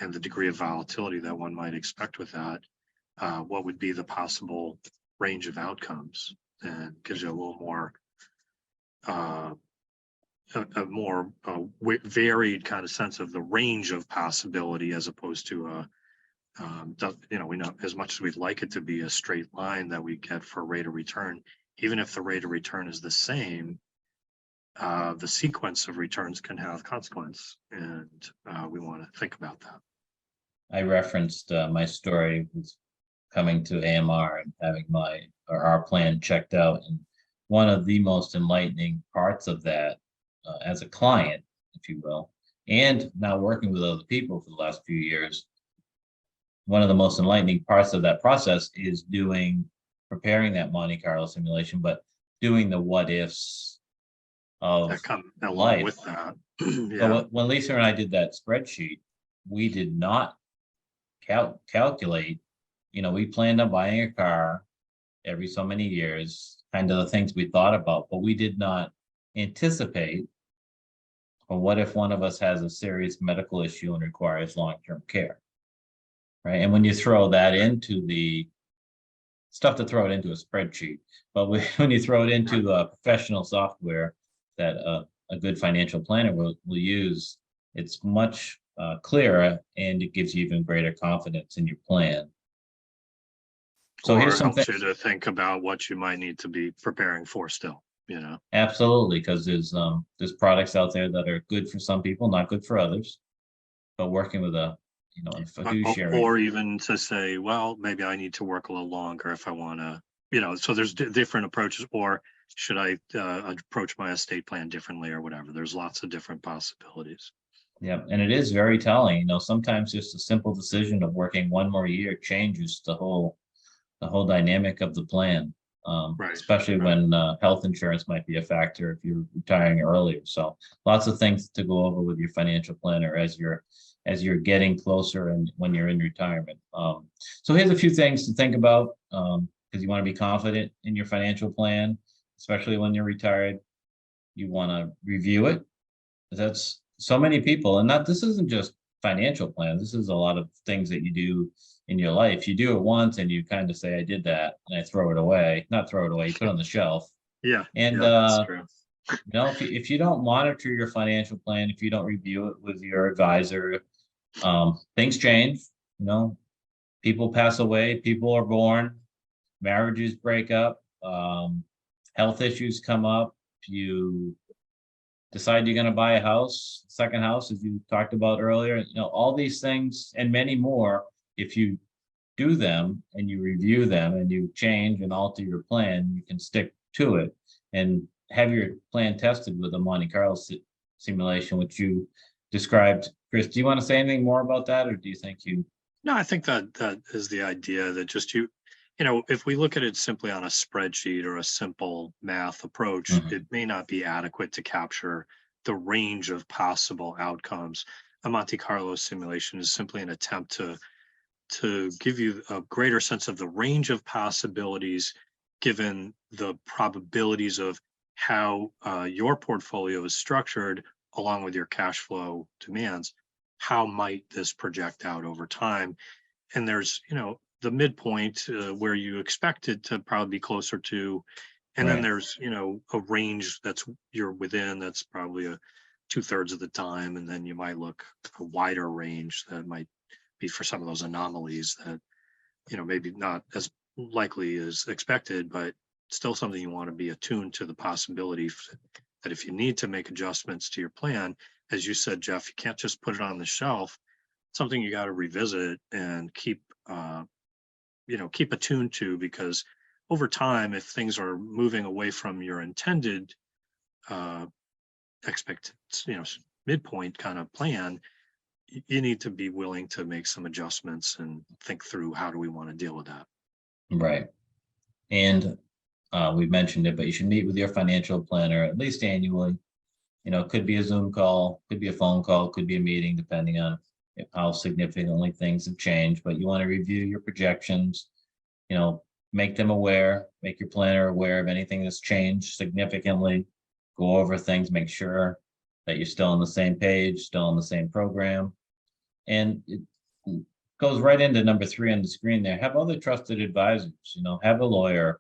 and the degree of volatility that one might expect with that. What would be the possible range of outcomes, and gives you a little more a more varied kind of sense of the range of possibility, as opposed to we know, as much as we'd like it to be a straight line that we get for rate of return, even if the rate of return is the same, the sequence of returns can have consequence, and we want to think about that. I referenced my story with coming to AMR and having our plan checked out. And one of the most enlightening parts of that, as a client, if you will, and now working with other people for the last few years, one of the most enlightening parts of that process is preparing that Monte Carlo simulation, but doing the what ifs of That come along life. with that. So Yeah, when Lisa and I did that spreadsheet, we did not calculate, we planned on buying a car every so many years, kind of the things we thought about, but we did not anticipate, well, what if one of us has a serious medical issue and requires long-term care, right? And when you throw that into stuff to throw it into a spreadsheet, but when you throw it into a professional software that a good financial planner will use, it's much clearer, and it gives you even greater confidence in your plan. So or here's some helps things. you to think about what you might need to be preparing for still, Absolutely, because there's products out there that are good for some people, not good for others. But working with a fiduciary. Or even to say, well, maybe I need to work a little longer if I want to, so there's different approaches, or should I approach my estate plan differently or whatever. There's lots of different possibilities. Yeah, and it is very telling. Sometimes just a simple decision of working one more year changes the whole dynamic of the plan. Right, Especially right. when health insurance might be a factor if you're retiring earlier. So lots of things to go over with your financial planner as you're getting closer and when you're in retirement. So here's a few things to think about, because you want to be confident in your financial plan, especially when you're retired. You want to review it. That's so many people, and this isn't just financial plan. This is a lot of things that you do in your life. You do it once and you kind of say, I did that, and I throw it away. Not throw it away, you put it on the shelf. Yeah, And that's true. if you don't monitor your financial plan, if you don't review it with your advisor, things change. People pass away, people are born, marriages break up, health issues come up. You decide you're going to buy a house, second house, as you talked about earlier, all these things and many more. If you do them and you review them and you change and alter your plan, you can stick to it and have your plan tested with a Monte Carlo simulation, which you described. Chris, do you want to say anything more about that, or do you think you? No, I think that is the idea, that just if we look at it simply on a spreadsheet or a simple math approach, Mhm. it may not be adequate to capture the range of possible outcomes. A Monte Carlo simulation is simply an attempt to give you a greater sense of the range of possibilities, given the probabilities of how your portfolio is structured, along with your cash flow demands. How might this project out over time? And there's, the midpoint where you expect it to probably be closer to, and then Right. there's, a range you're within, that's probably a 2/3 of the time, and then you might look a wider range that might be for some of those anomalies that, maybe not as likely as expected, but still something you want to be attuned to, the possibility that if you need to make adjustments to your plan, as you said, Jeff, you can't just put it on the shelf. Something you got to revisit and keep attuned to, because over time, if things are moving away from your intended uh, expect, midpoint kind of plan, you need to be willing to make some adjustments and think through, how do we want to deal with that? Right. And we've mentioned it, but you should meet with your financial planner at least annually. It could be a Zoom call, could be a phone call, could be a meeting, depending on how significantly things have changed. But you want to review your projections, make them aware, make your planner aware of anything that's changed significantly, go over things, make sure that you're still on the same page, still on the same program. And it goes right into number 3 on the screen there. Have other trusted advisors, have a lawyer,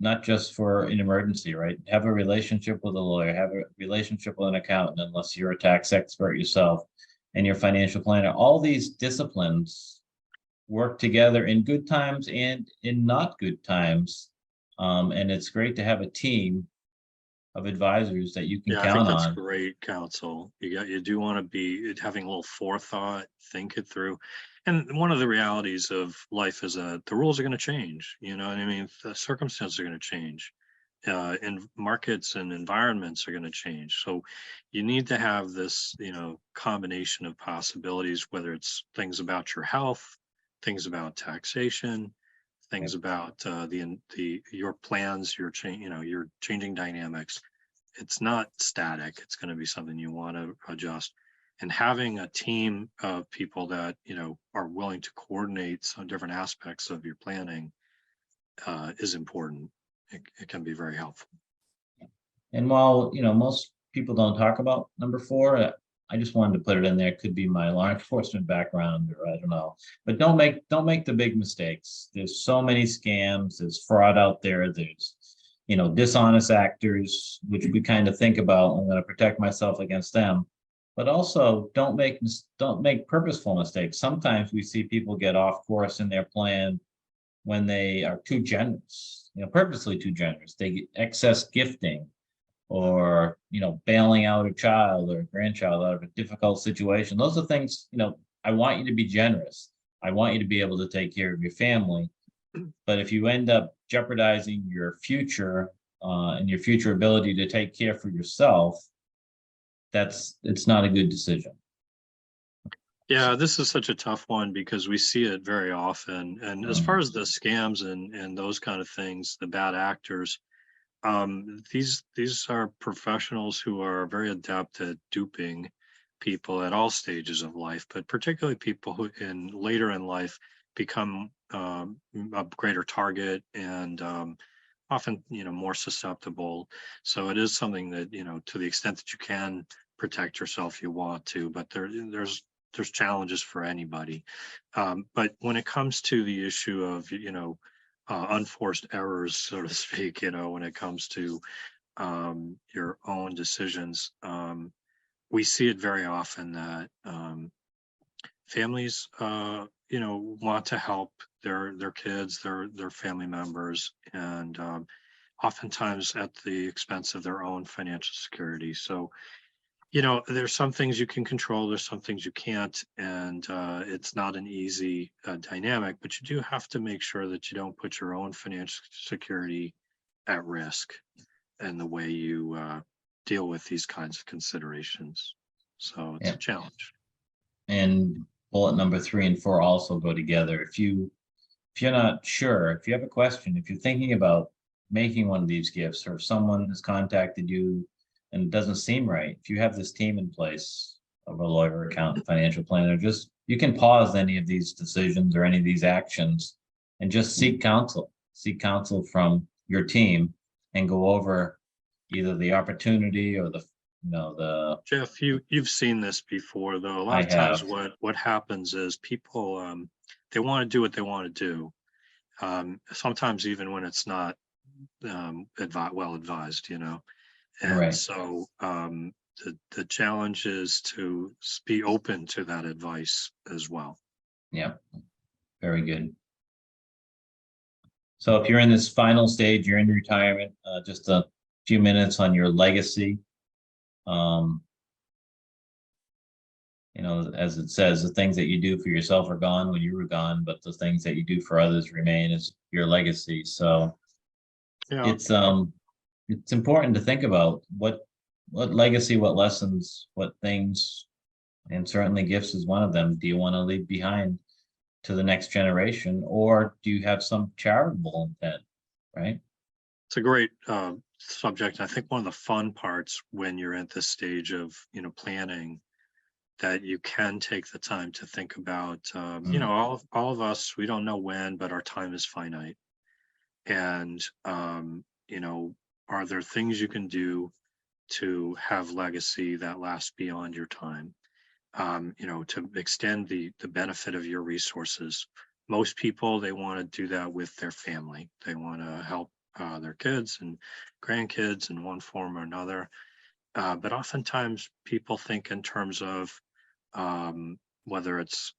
not just for an emergency, right? Have a relationship with a lawyer, have a relationship with an accountant, unless you're a tax expert yourself, and your financial planner. All these disciplines work together in good times and in not good times. And it's great to have a team of advisors that you can Yeah, I think count that's on. great counsel. You do want to be having a little forethought, think it through. And one of the realities of life is that the rules are going to change. You know what I mean? The circumstances are going to change. And markets and environments are going to change. So you need to have this, combination of possibilities, whether it's things about your health, things about taxation, things about your plans, your changing dynamics. It's not static. It's going to be something you want to adjust. And having a team of people that, are willing to coordinate some different aspects of your planning is important. It can be very helpful. And while, most people don't talk about number four, I just wanted to put it in there. It could be my law enforcement background, or I don't know. But don't make the big mistakes. There's so many scams, there's fraud out there, there's, dishonest actors, which we kind of think about. I'm going to protect myself against them. But also don't make purposeful mistakes. Sometimes we see people get off course in their plan when they are too generous, purposely too generous. They get excess gifting, or bailing out a child or a grandchild out of a difficult situation. Those are things, I want you to be generous. I want you to be able to take care of your family. But if you end up jeopardizing your future, and your future ability to take care for yourself, it's not a good decision. Yeah, this is such a tough one because we see it very often. And as far as the scams and those kind of things, the bad actors, these are professionals who are very adept at duping people at all stages of life, but particularly people who in later in life become a greater target and often more susceptible. So it is something that to the extent that you can protect yourself, you want to, but there's challenges for anybody. But when it comes to the issue of unforced errors, so to speak, when it comes to your own decisions, we see it very often that families, want to help their kids, their family members, and oftentimes at the expense of their own financial security. So there's some things you can control, there's some things you can't, and it's not an easy dynamic, but you do have to make sure that you don't put your own financial security at risk in the way you deal with these kinds of considerations. So it's Yeah. a challenge. And bullet number 3 and 4 also go together. If you're not sure, if you have a question, if you're thinking about making one of these gifts, or if someone has contacted you and it doesn't seem right, if you have this team in place of a lawyer, accountant, financial planner, you can pause any of these decisions or any of these actions and just seek counsel. Seek counsel from your team and go over either the opportunity or the Jeff, you've seen this before, though. A lot I of times, have. what happens is people they want to do what they want to do. Sometimes even when it's not well advised, and Right. so the challenge is to be open to that advice as well. Yeah. Very good. So if you're in this final stage, you're in retirement, just a few minutes on your legacy. Um, as it says, the things that you do for yourself are gone when you were gone, but the things that you do for others remain as your legacy. So Yeah, it's important to think about what legacy, what lessons, what things, and certainly gifts is one of them. Do you want to leave behind to the next generation, or do you have some charitable intent, right? it's a great subject. I think one of the fun parts when you're at this stage of planning, that you can take the time to think about all of us, we don't know when, but our time is finite. And are there things you can do to have legacy that lasts beyond your time, to extend the benefit of your resources? Most people, they want to do that with their family. They want to help their kids and grandkids in one form or another. But oftentimes people think in terms of whether it's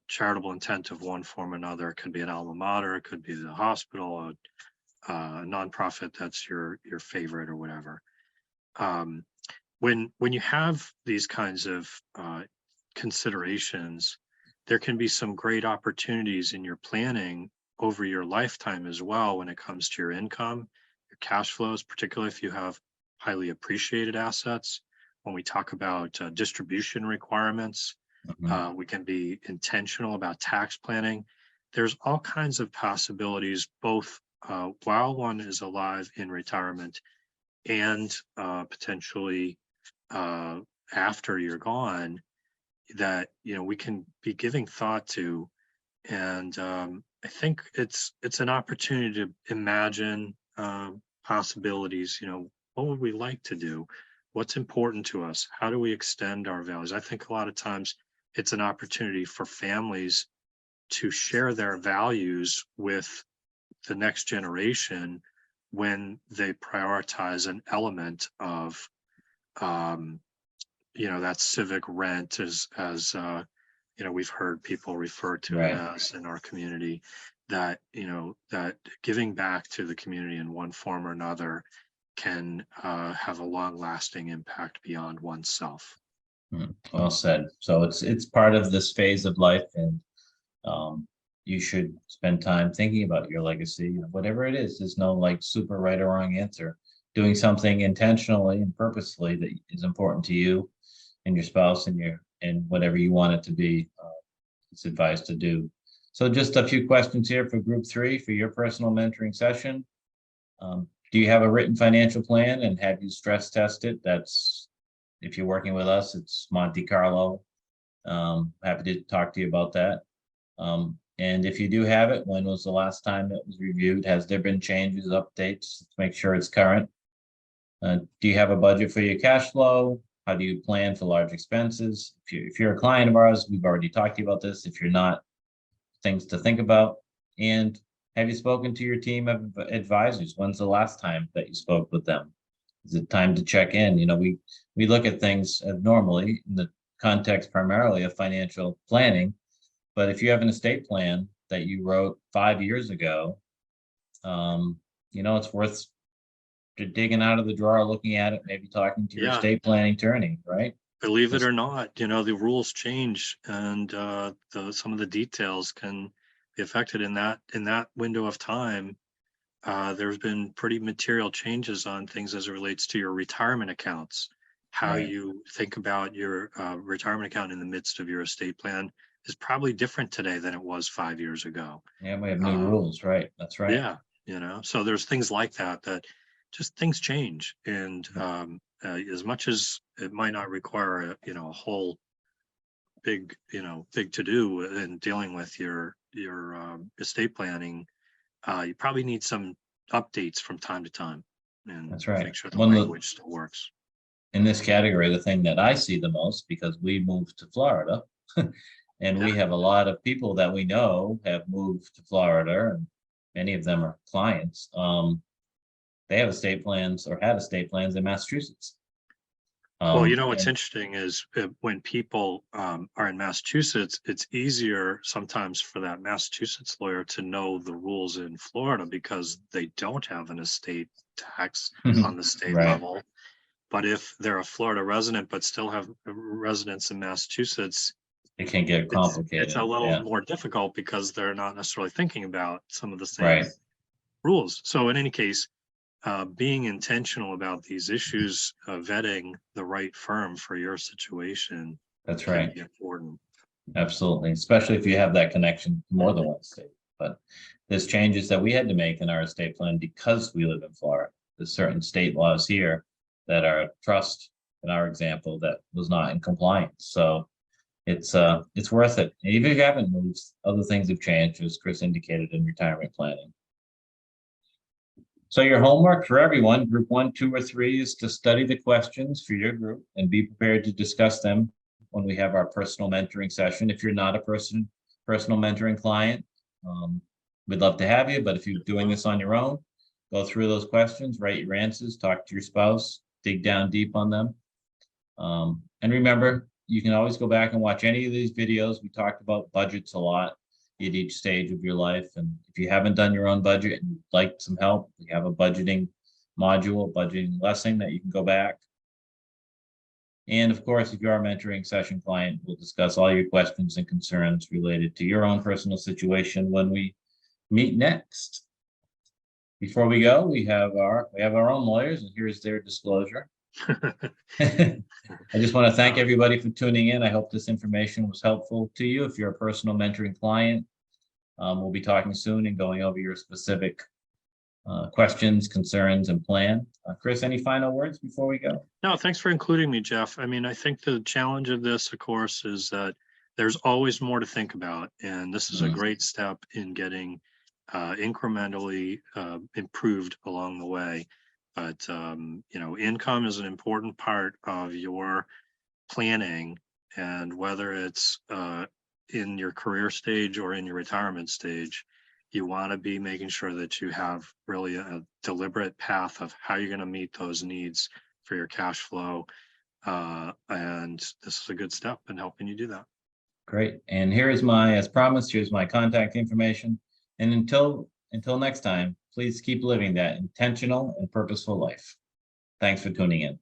charitable intent of one form or another. It could be an alma mater, it could be the hospital, a nonprofit that's your favorite or whatever. When you have these kinds of considerations, there can be some great opportunities in your planning over your lifetime as well when it comes to your income, your cash flows, particularly if you have highly appreciated assets. When we talk about distribution requirements, Mhm. we can be intentional about tax planning. There's all kinds of possibilities, both while one is alive in retirement and potentially uh, after you're gone, that we can be giving thought to. And I think it's an opportunity to imagine possibilities. What would we like to do? What's important to us? How do we extend our values? I think a lot of times it's an opportunity for families to share their values with the next generation when they prioritize an element of um, that civic rent, as we've heard people refer to it Right. as in our community, that that giving back to the community in one form or another can have a long lasting impact beyond oneself. Well said. So it's part of this phase of life, and um, you should spend time thinking about your legacy, whatever it is. There's no like super right or wrong answer. Doing something intentionally and purposefully that is important to you and your spouse and whatever you want it to be. It's advised to do. So just a few questions here for group 3 for your personal mentoring session. Do you have a written financial plan and have you stress tested? That's if you're working with us, it's Monte Carlo. Happy to talk to you about that. And if you do have it, when was the last time it was reviewed? Has there been changes, updates to make sure it's current? Do you have a budget for your cash flow? How do you plan for large expenses? If you're a client of ours, we've already talked to you about this. If you're not, things to think about. And have you spoken to your team of advisors? When's the last time that you spoke with them? Is it time to check in? We look at things normally in the context primarily of financial planning, but if you have an estate plan that you wrote 5 years ago, it's worth digging out of the drawer, looking at it, maybe talking to your Yeah, estate planning attorney, right? believe it That's or not, the rules change, and some of the details can be affected in that window of time. There's been pretty material changes on things as it relates to your retirement accounts. How right. you think about your retirement account in the midst of your estate plan is probably different today than it was 5 years ago. Yeah, we have new Uh, rules, right? That's right. yeah, so there's things like that just things change. And as much as it might not require a whole big to do in dealing with your estate planning, you probably need some updates from time to time and That's right. make sure the One of the, language still works. in this category, the thing that I see the most, because we moved to Florida, and Yeah. we have a lot of people that we know have moved to Florida, and many of them are clients. They have estate plans or had estate plans in Massachusetts. Well, what's And interesting is when people are in Massachusetts, it's easier sometimes for that Massachusetts lawyer to know the rules in Florida because they don't have an estate tax on the state right, level. But if they're a Florida resident but still have a residence in Massachusetts, it can get it's a complicated. little Yeah, more difficult because they're not necessarily thinking about some of the right. same rules. So in any case, being intentional about these issues, vetting the right firm for your situation That's can right. be important. Absolutely, especially if you have that connection to more than one state. But there's changes that we had to make in our estate plan because we live in Florida. There's certain state laws here that are trust, in our example, that was not in compliance. So it's worth it. And even if you haven't moved, other things have changed, as Chris indicated in retirement planning. So your homework for everyone, group 1, 2, or 3, is to study the questions for your group and be prepared to discuss them when we have our personal mentoring session. If you're not a personal mentoring client, we'd love to have you, but if you're doing this on your own, go through those questions, write your answers, talk to your spouse, dig down deep on them. And remember, you can always go back and watch any of these videos. We talked about budgets a lot at each stage of your life. And if you haven't done your own budget and you'd like some help, we have a budgeting module, budgeting lesson that you can go back. And of course, if you are a mentoring session client, we'll discuss all your questions and concerns related to your own personal situation when we meet next. Before we go, we have our own lawyers, and here's their disclosure. I just want to thank everybody for tuning in. I hope this information was helpful to you. If you're a personal mentoring client, we'll be talking soon and going over your specific questions, concerns, and plan. Chris, any final words before we go? No, thanks for including me, Jeff. I mean, I think the challenge of this, of course, is that there's always more to think about. And this is a great step in getting incrementally improved along the way. But, you know, income is an important part of your planning, and whether it's in your career stage or in your retirement stage, you want to be making sure that you have really a deliberate path of how you're going to meet those needs for your cash flow. And this is a good step in helping you do that. Great. And here is as promised, here's my contact information. And until next time, please keep living that intentional and purposeful life. Thanks for tuning in.